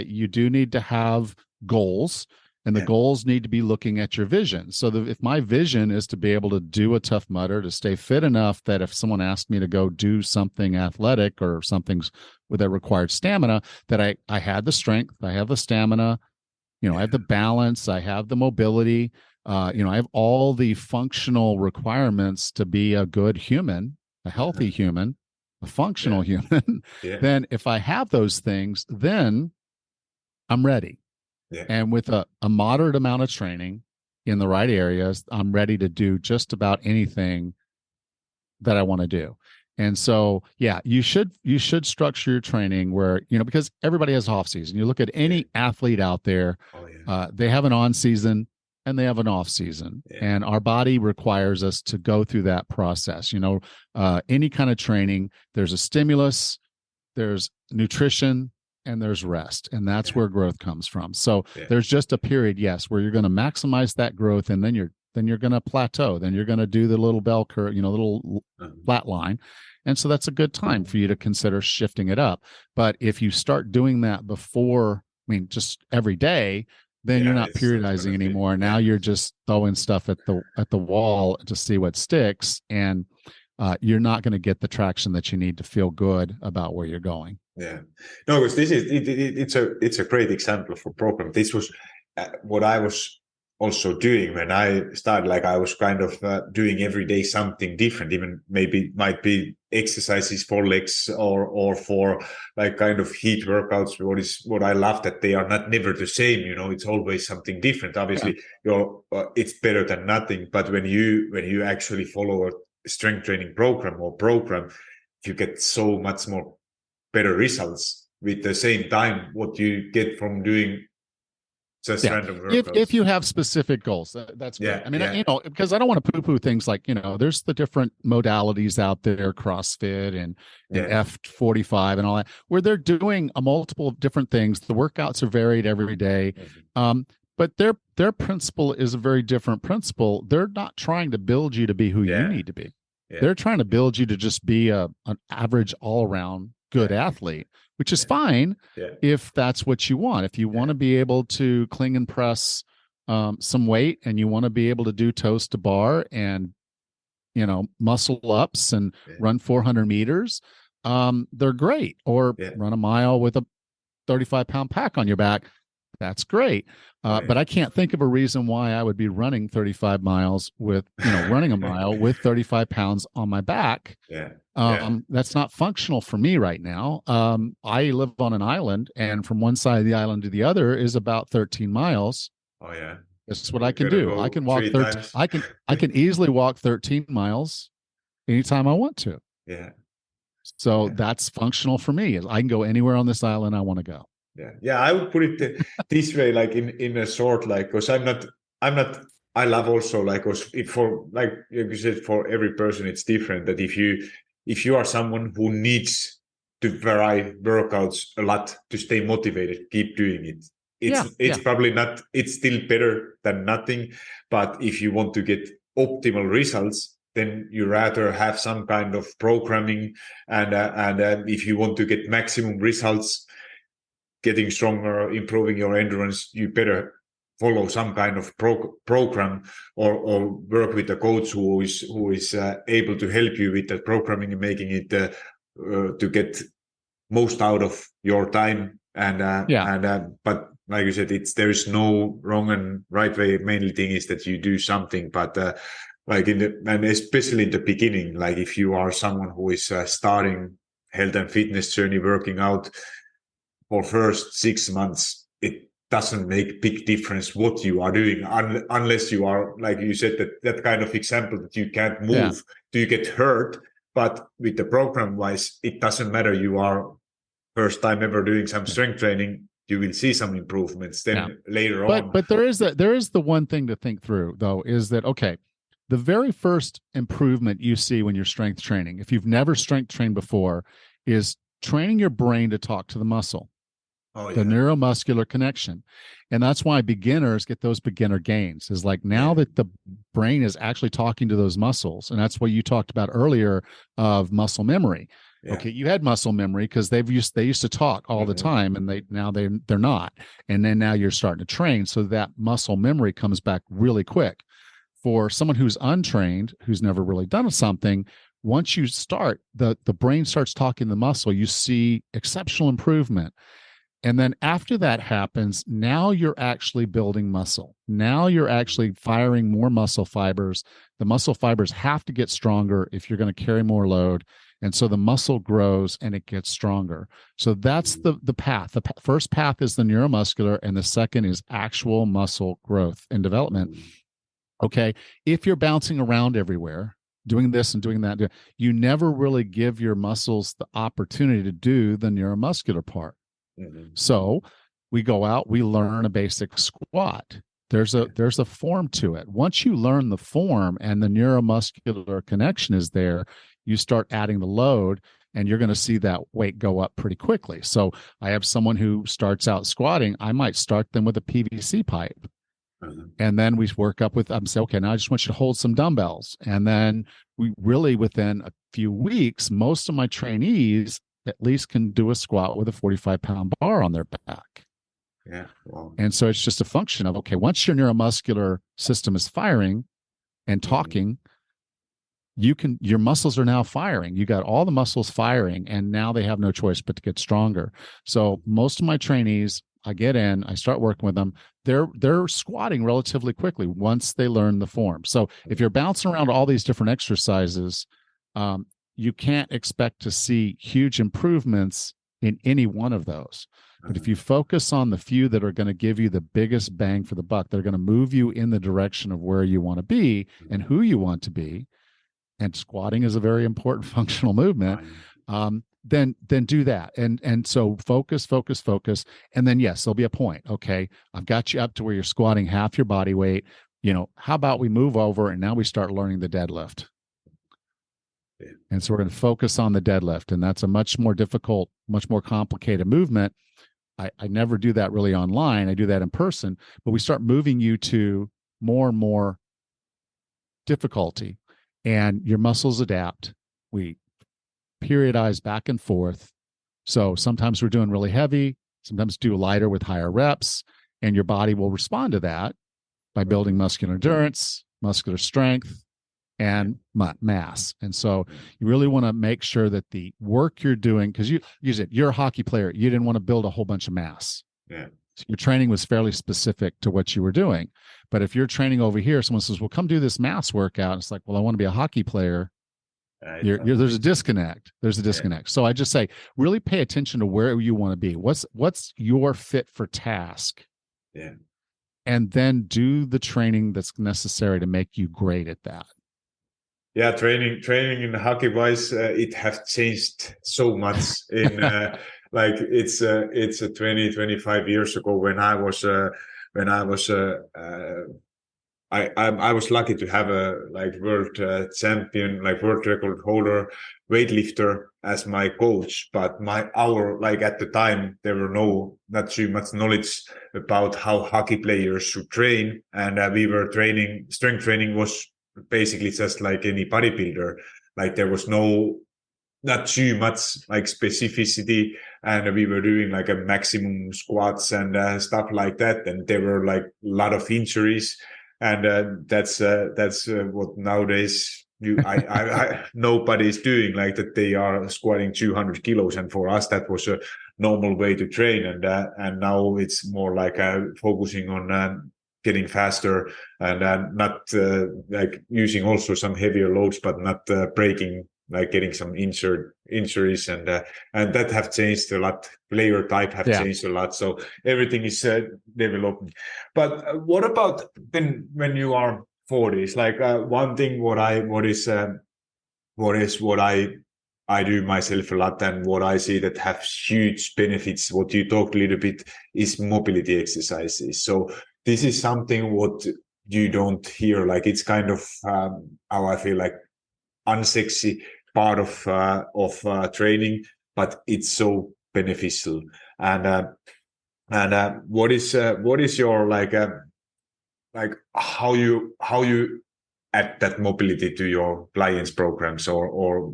you do need to have goals, and the goals need to be looking at your vision. So if my vision is to be able to do a Tough Mudder, to stay fit enough that if someone asked me to go do something athletic or something's with that required stamina, that I had the strength, I have the stamina, I have the balance, I have the mobility, I have all the functional requirements to be a good human, a healthy human, a functional human. Then if I have those things, then I'm ready. Yeah. And with a moderate amount of training in the right areas, I'm ready to do just about anything that I want to do. And so, you should structure your training where, because everybody has off season. You look at any athlete out there, they have an on season and they have an off season. And our body requires us to go through that process. Any kind of training, there's a stimulus, there's nutrition, and there's rest, and that's where growth comes from. So there's just a period, where you're going to maximize that growth, and then you're going to plateau. Then you're going to do the little bell curve, little flat line, and so that's a good time for you to consider shifting it up. But if you start doing that before, just every day, then you're not periodizing anymore. Now you're just throwing stuff at the wall to see what sticks, and you're not going to get the traction that you need to feel good about where you're going. Yeah, no, because this is it's a great example for program. This was what I was also doing when I started. Like I was kind of doing every day something different. Even maybe might be exercises for legs or for like kind of heat workouts. What I love that they are never the same. It's always something different. Obviously, it's better than nothing. But when you actually follow a strength training program, you get so much more better results with the same time what you get from doing just random workouts. If you have specific goals, that's great. Because I don't want to poo-poo things like, there's the different modalities out there, CrossFit and F45 and all that, where they're doing a multiple different things. The workouts are varied every day. But their principle is a very different principle. They're not trying to build you to be who you need to be. They're trying to build you to just be an average all-around good athlete, which is fine if that's what you want. If you want to be able to cling and press some weight, and you want to be able to do toes to bar and muscle ups and run 400 meters, they're great. Or run a mile with a 35-pound pack on your back, that's great. But I can't think of a reason why I would be running 35 miles with, running a mile with 35 pounds on my back. That's not functional for me right now. I live on an island, and from one side of the island to the other is about 13 miles. That's what I can do. I can walk 13. I can easily walk 13 miles anytime I want to. So that's functional for me. I can go anywhere on this island I want to go. I would put it this way, like in a sort, like, because I'm not. I love also, like, for, like you said, for every person it's different. That if you are someone who needs to vary workouts a lot to stay motivated, keep doing it. It's probably not. It's still better than nothing. But if you want to get optimal results, then you rather have some kind of programming, and if you want to get maximum results, getting stronger, improving your endurance, you better follow some kind of program or work with a coach who is able to help you with that programming and making it to get most out of your time. But like you said, there is no wrong and right way. Mainly thing is that you do something, but and especially in the beginning, like if you are someone who is starting health and fitness journey, working out for first 6 months, it doesn't make big difference what you are doing unless you are, like you said, that kind of example that you can't move, do you get hurt? But with the program wise, it doesn't matter. You are first time ever doing some strength training, you will see some improvements then later on. But there is the one thing to think through, though, is that, okay, the very first improvement you see when you're strength training, if you've never strength trained before, is training your brain to talk to the muscle. The neuromuscular connection. And that's why beginners get those beginner gains, is like now that the brain is actually talking to those muscles. And that's what you talked about earlier of muscle memory. Yeah. Okay, you had muscle memory because they used to talk all the time, and they're not. And then now you're starting to train, so that muscle memory comes back really quick. For someone who's untrained, who's never really done something, once you start, the brain starts talking to the muscle, you see exceptional improvement. And then after that happens, now you're actually building muscle. Now you're actually firing more muscle fibers. The muscle fibers have to get stronger if you're going to carry more load. And so the muscle grows and it gets stronger. So that's the path. The first path is the neuromuscular, and the second is actual muscle growth and development. Okay. If you're bouncing around everywhere, doing this and doing that, you never really give your muscles the opportunity to do the neuromuscular part. So we go out, we learn a basic squat. There's a form to it. Once you learn the form and the neuromuscular connection is there, you start adding the load, and you're going to see that weight go up pretty quickly. So I have someone who starts out squatting. I might start them with a PVC pipe. And then we work up with, I'm saying, okay, now I just want you to hold some dumbbells. And then we really, within a few weeks, most of my trainees at least can do a squat with a 45-pound bar on their back. Yeah. Wow. And so it's just a function of, okay, once your neuromuscular system is firing and talking, your muscles are now firing. You got all the muscles firing, and now they have no choice but to get stronger. So most of my trainees, I get in, I start working with them. They're squatting relatively quickly once they learn the form. So if you're bouncing around all these different exercises, you can't expect to see huge improvements in any one of those. But if you focus on the few that are going to give you the biggest bang for the buck, they're going to move you in the direction of where you want to be and who you want to be, and squatting is a very important functional movement, then do that. And so focus. And then, yes, there'll be a point. Okay, I've got you up to where you're squatting half your body weight. How about we move over and now we start learning the deadlift? And so we're going to focus on the deadlift, and that's a much more difficult, much more complicated movement. I never do that really online. I do that in person, but we start moving you to more and more difficulty, and your muscles adapt. We periodize back and forth. So sometimes we're doing really heavy, sometimes do lighter with higher reps, and your body will respond to that by building muscular endurance, muscular strength, and mass. And so you really want to make sure that the work you're doing, because you're a hockey player, you didn't want to build a whole bunch of mass. Yeah. So your training was fairly specific to what you were doing. But if you're training over here, someone says, well, come do this mass workout. It's like, well, I want to be a hockey player. There's a disconnect. Yeah. So I just say, really pay attention to where you want to be. What's your fit for task? Yeah. And then do the training that's necessary to make you great at that. Yeah, training in hockey wise, it has changed so much. In like it's 25 years ago when I was I was lucky to have a world champion, world record holder, weightlifter as my coach. But at the time there were not too much knowledge about how hockey players should train, and we were training. Strength training was basically just like any bodybuilder. There was not too much specificity, and we were doing a maximum squats and stuff like that. And there were a lot of injuries, and that's what nowadays nobody's doing, that they are squatting 200 kilos. And for us, that was a normal way to train. And now it's more focusing on getting faster and not using also some heavier loads, but not breaking, getting some injuries, and that have changed a lot. Player type have changed a lot, so everything is developing. But what about then when you are 40s? One thing what I do myself a lot, and what I see that have huge benefits, what you talked a little bit, is mobility exercises. So this is something what you don't hear. It's kind of how I feel unsexy part of training, but it's so beneficial. And And what is your like how you add that mobility to your clients' programs or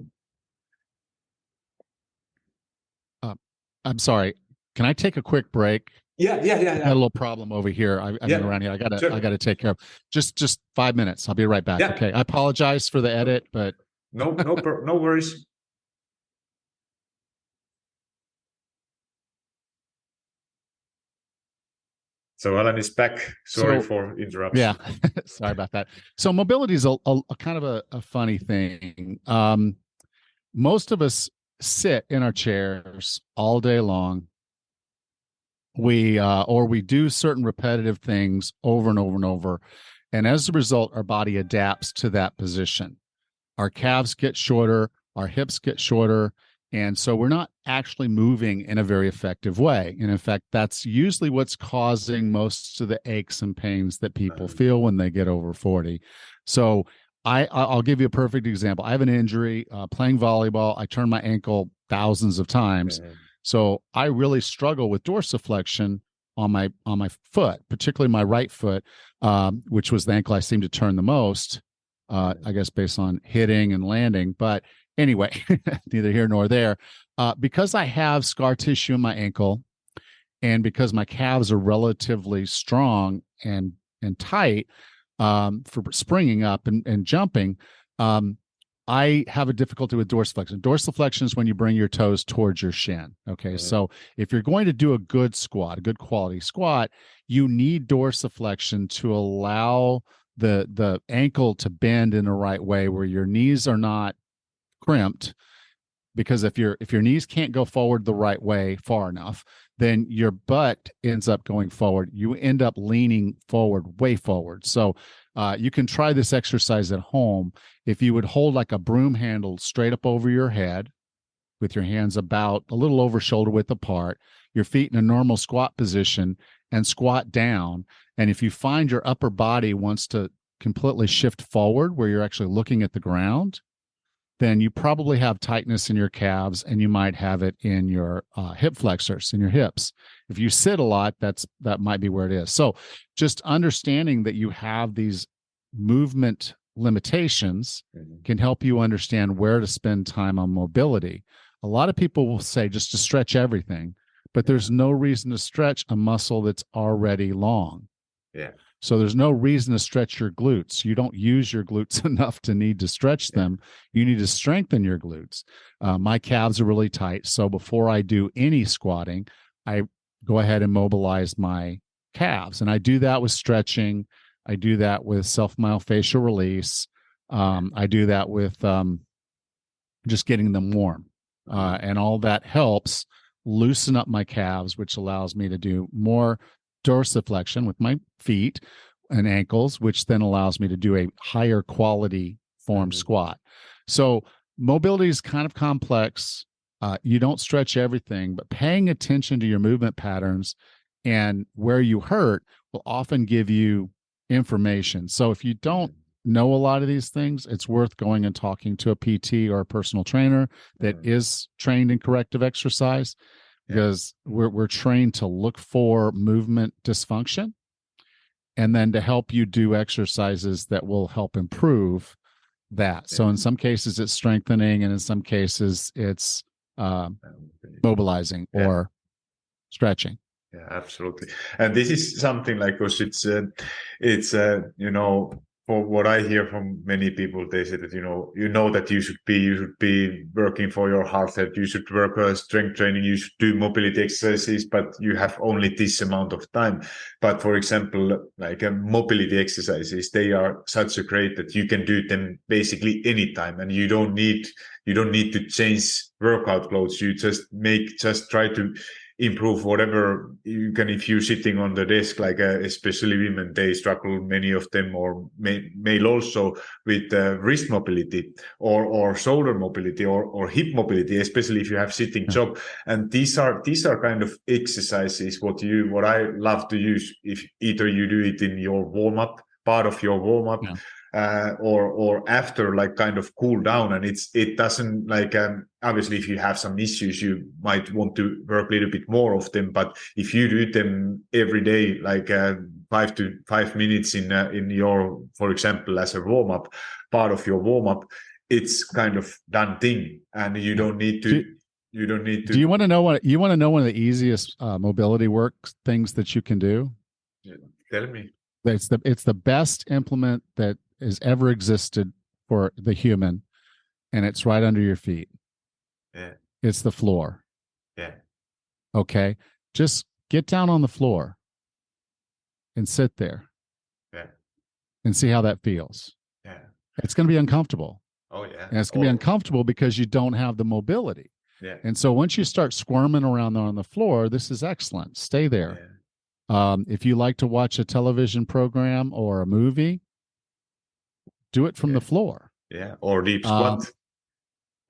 I'm sorry. Can I take a quick break? Yeah. Got a little problem over here. I mean, around here. Sure. I gotta take care of. Just 5 minutes. I'll be right back. Yeah. Okay. I apologize for the edit, but no worries. So Alan is back. Sorry for interruption. Yeah, sorry about that. So mobility is a kind of a funny thing. Most of us sit in our chairs all day long. We do certain repetitive things over and over and over, and as a result, our body adapts to that position. Our calves get shorter, our hips get shorter, and so we're not actually moving in a very effective way. And in fact, that's usually what's causing most of the aches and pains that people feel when they get over 40. So I'll give you a perfect example. I have an injury playing volleyball. I turned my ankle thousands of times. So I really struggle with dorsiflexion on my foot, particularly my right foot, which was the ankle I seemed to turn the most. I guess based on hitting and landing. But anyway, neither here nor there. Because I have scar tissue in my ankle, and because my calves are relatively strong and tight for springing up and jumping, I have a difficulty with dorsiflexion. Dorsiflexion is when you bring your toes towards your shin. Okay, so if you're going to do a good squat, a good quality squat, you need dorsiflexion to allow the ankle to bend in the right way where your knees are not crimped, because if your knees can't go forward the right way far enough, then your butt ends up going forward. You end up leaning forward, way forward. So you can try this exercise at home. If you would hold like a broom handle straight up over your head with your hands about a little over shoulder width apart, your feet in a normal squat position, and squat down. And if you find your upper body wants to completely shift forward where you're actually looking at the ground, then you probably have tightness in your calves, and you might have it in your hip flexors, in your hips. If you sit a lot, that might be where it is. So just understanding that you have these movement limitations can help you understand where to spend time on mobility. A lot of people will say just to stretch everything, but there's no reason to stretch a muscle that's already long. Yeah. So there's no reason to stretch your glutes. You don't use your glutes enough to need to stretch them. You need to strengthen your glutes. My calves are really tight. So before I do any squatting, I go ahead and mobilize my calves. And I do that with stretching. I do that with self-myofascial release. I do that with just getting them warm. And all that helps loosen up my calves, which allows me to do more dorsiflexion with my feet and ankles, which then allows me to do a higher quality form squat. So mobility is kind of complex. You don't stretch everything, but paying attention to your movement patterns and where you hurt will often give you information. So if you don't know a lot of these things, it's worth going and talking to a PT or a personal trainer that is trained in corrective exercise, because we're trained to look for movement dysfunction and then to help you do exercises that will help improve that. So in some cases it's strengthening, and in some cases it's mobilizing or stretching. Yeah, absolutely. And this is something like, because it's for what I hear from many people, they say that that you should be working for your heart health, you should work strength training, you should do mobility exercises, but you have only this amount of time. But for example, like mobility exercises, they are such a great that you can do them basically anytime, and you don't need to change workout clothes. You just try to improve whatever you can. If you're sitting on the desk, like especially women, they struggle, many of them, or male also, with wrist mobility or shoulder mobility or hip mobility, especially if you have sitting job. And these are kind of exercises what I love to use. If either you do it in your warm up part of your warm up. Yeah. Or after, like, kind of cool down, and it doesn't, like, obviously if you have some issues you might want to work a little bit more of them, but if you do them every day, like 5 minutes in your, for example, as a warm up, part of your warm up, it's kind of done thing, and you don't need to. Do you want to know one of the easiest mobility work things that you can do? Tell me. It's the best implement that has ever existed for the human, and it's right under your feet. Yeah. It's the floor. Yeah. Okay. Just get down on the floor and sit there. Yeah. And see how that feels. Yeah. It's going to be uncomfortable. Oh yeah. And it's going to be uncomfortable because you don't have the mobility. Yeah. And so once you start squirming around on the floor, this is excellent. Stay there. Yeah. If you like to watch a television program or a movie, do it from the floor. Yeah. Or deep squat.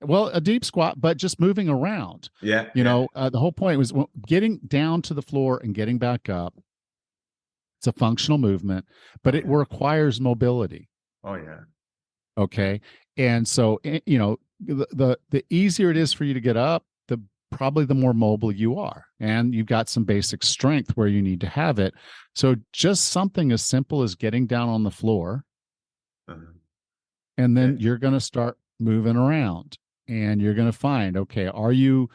Well, a deep squat, but just moving around. Yeah. You know, the whole point was getting down to the floor and getting back up. It's a functional movement, but it requires mobility. Oh yeah. Okay. And so, you know, the easier it is for you to get up, probably the more mobile you are, and you've got some basic strength where you need to have it. So just something as simple as getting down on the floor, and then you're going to start moving around, and you're going to find, okay, are you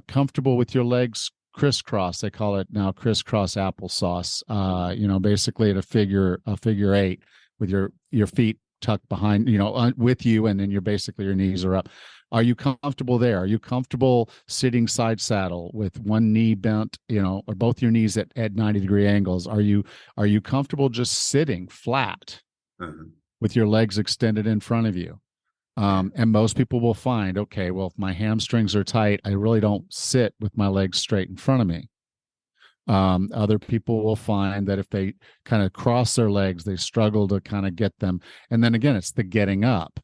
comfortable with your legs crisscross? They call it now crisscross applesauce. You know, basically at a figure 8 with your feet tucked behind, you know, with you, and then your knees are up. Are you comfortable there? Are you comfortable sitting side saddle with one knee bent, you know, or both your knees at 90-degree angles? Are you comfortable just sitting flat with your legs extended in front of you? And most people will find, okay, well, if my hamstrings are tight, I really don't sit with my legs straight in front of me. Other people will find that if they kind of cross their legs, they struggle to kind of get them. And then again, it's the getting up.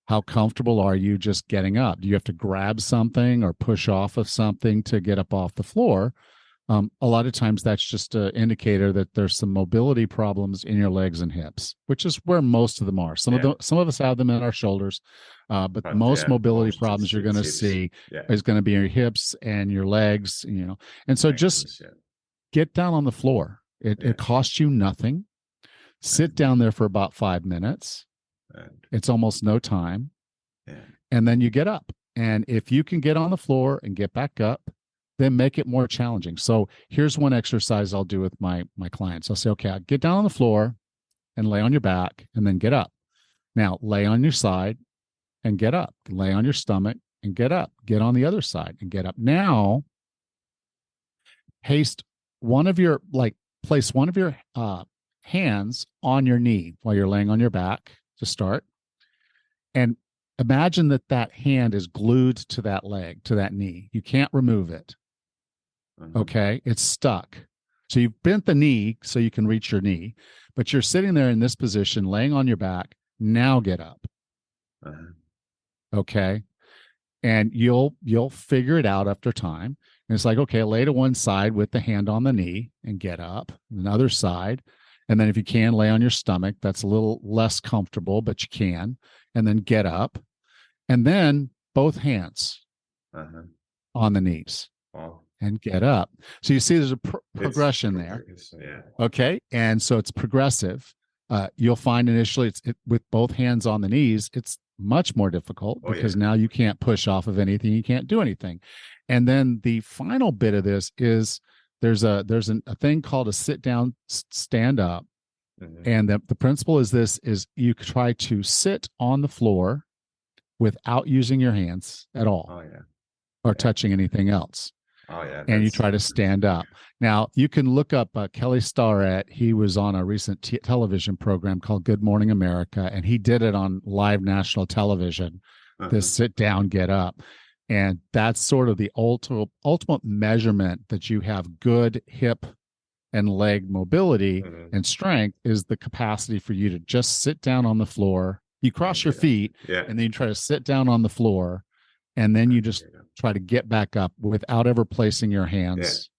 How comfortable are you just getting up? Do you have to grab something or push off of something to get up off the floor? A lot of times that's just an indicator that there's some mobility problems in your legs and hips, which is where most of them are. Some of us have them in our shoulders, but most mobility problems you're going to see is going to be your hips and your legs, you know. And so just get down on the floor. It costs you nothing. Sit down there for about 5 minutes. It's almost no time. And then you get up. And if you can get on the floor and get back up, then make it more challenging. So here's one exercise I'll do with my clients. I'll say, okay, get down on the floor and lay on your back and then get up. Now lay on your side and get up. Lay on your stomach and get up. Get on the other side and get up. Now place one of your hands on your knee while you're laying on your back to start. And imagine that hand is glued to that leg, to that knee. You can't remove it. Okay. It's stuck. So you've bent the knee so you can reach your knee, but you're sitting there in this position, laying on your back. Now get up. Okay. And you'll figure it out after time. And it's like, okay, lay to one side with the hand on the knee and get up. Another side. And then if you can, lay on your stomach. That's a little less comfortable, but you can. And then get up. And then both hands on the knees and get up. So you see there's a progression there. Okay. And so it's progressive. You'll find initially with both hands on the knees, it's much more difficult because now you can't push off of anything. You can't do anything. And then the final bit of this is there's a thing called a sit down, stand up. And the principle is you try to sit on the floor without using your hands at all or touching anything else. And you try to stand up. Now, you can look up Kelly Starrett. He was on a recent television program called Good Morning America, and he did it on live national television, this sit down, get up. And that's sort of the ultimate measurement that you have good hip and leg mobility and strength is the capacity for you to just sit down on the floor. You cross your feet and then you try to sit down on the floor, and then you just try to get back up without ever placing your hands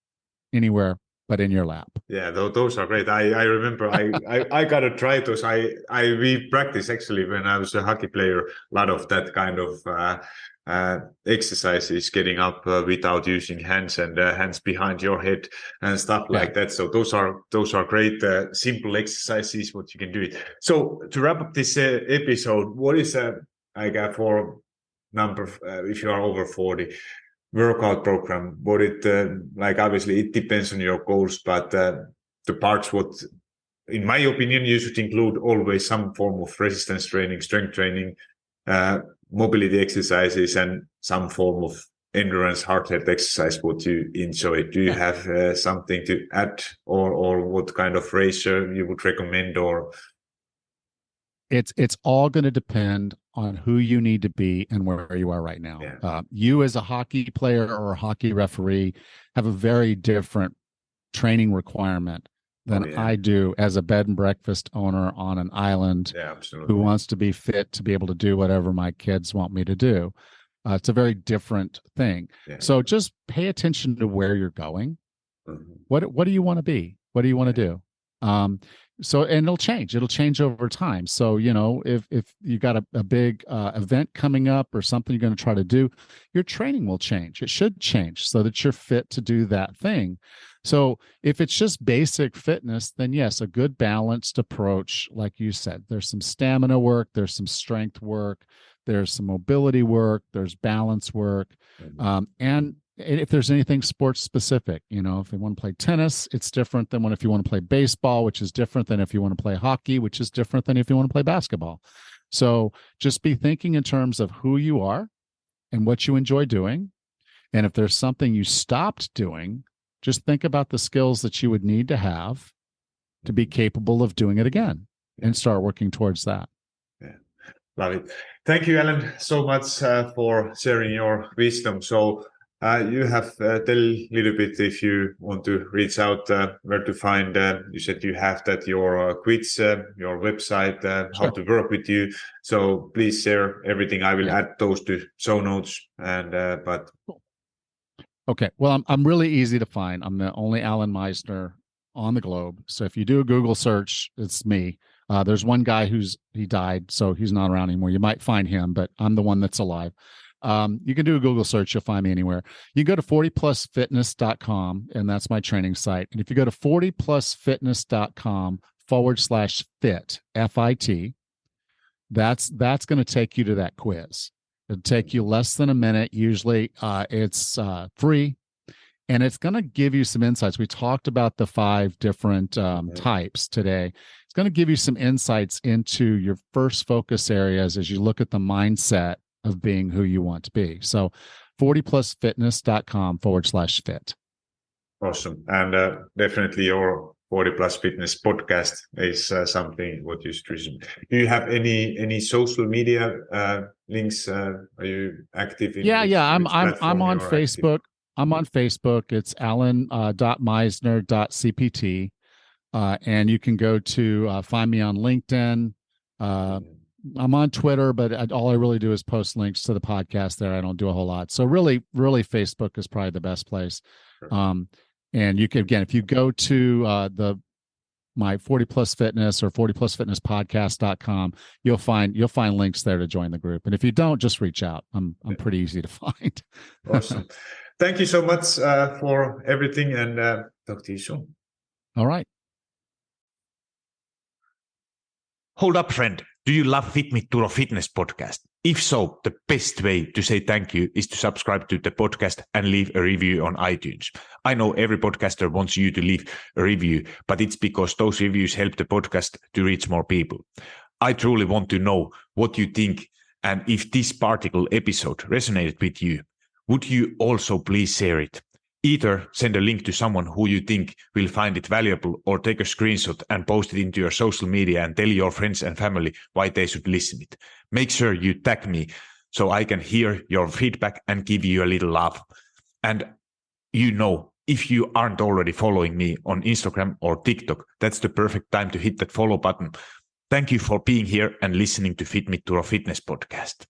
anywhere but in your lap. Yeah, those are great. I remember I got to try those. We practice actually when I was a hockey player, a lot of that kind of exercises, getting up without using hands and hands behind your head and stuff like that. So those are great simple exercises what you can do it. So to wrap up this episode, what is for number if you are over 40? Workout program, what it obviously it depends on your goals, but the parts what in my opinion you should include always some form of resistance training, strength training, mobility exercises, and some form of endurance heart rate exercise what you enjoy. Do you have something to add, or what kind of ratio you would recommend? Or it's all going to depend on who you need to be and where you are right now. You as a hockey player or a hockey referee have a very different training requirement than I do as a bed and breakfast owner on an island who wants to be fit to be able to do whatever my kids want me to do. It's a very different thing. So just pay attention to where you're going. What do you want to be? What do you want to do? So, and it'll change over time. So, if you got a big event coming up or something you're going to try to do, your training will change. It should change so that you're fit to do that thing. So if it's just basic fitness, then yes, a good balanced approach, like you said, there's some stamina work, there's some strength work, there's some mobility work, there's balance work. And if there's anything sports specific, if you want to play tennis, it's different than if you want to play baseball, which is different than if you want to play hockey, which is different than if you want to play basketball. So just be thinking in terms of who you are and what you enjoy doing. And if there's something you stopped doing, just think about the skills that you would need to have to be capable of doing it again and start working towards that. Yeah, love it. Thank you, Alan, so much for sharing your wisdom. So you have tell a little bit if you want to reach out where to find. You said you have that your quiz, your website, how to work with you. So please share everything. I will add those to show notes. And but okay, well, I'm really easy to find. I'm the only Alan Misner on the globe. So if you do a Google search, it's me. There's one guy he died, so he's not around anymore. You might find him, but I'm the one that's alive. You can do a Google search. You'll find me anywhere. You go to 40plusfitness.com, and that's my training site. And if you go to 40plusfitness.com/fit, FIT, that's going to take you to that quiz. It'll take you less than a minute. Usually it's free, and it's going to give you some insights. We talked about the 5 different types today. It's going to give you some insights into your first focus areas as you look at the mindset of being who you want to be. So 40plusfitness.com/fit. Awesome. And definitely your 40 Plus Fitness podcast is something what you should listen. Do you have any social media links? Are you active in I'm on Facebook. Active? I'm on Facebook. It's alan.misner.cpt. And you can go to find me on LinkedIn. I'm on Twitter, but all I really do is post links to the podcast there. I don't do a whole lot. So really Facebook is probably the best place. Sure. And you can, again, if you go to my 40 Plus Fitness or 40plusfitnesspodcast.com, you'll find links there to join the group. And if you don't, just reach out. I'm pretty easy to find. Awesome. Thank you so much for everything, and talk to you soon. All right. Hold up, friend. Do you love FitMitTuro Fitness Podcast? If so, the best way to say thank you is to subscribe to the podcast and leave a review on iTunes. I know every podcaster wants you to leave a review, but it's because those reviews help the podcast to reach more people. I truly want to know what you think, and if this particular episode resonated with you, would you also please share it? Either send a link to someone who you think will find it valuable, or take a screenshot and post it into your social media and tell your friends and family why they should listen it. Make sure you tag me so I can hear your feedback and give you a little love. And if you aren't already following me on Instagram or TikTok, that's the perfect time to hit that follow button. Thank you for being here and listening to FitMitTuro Fitness Podcast.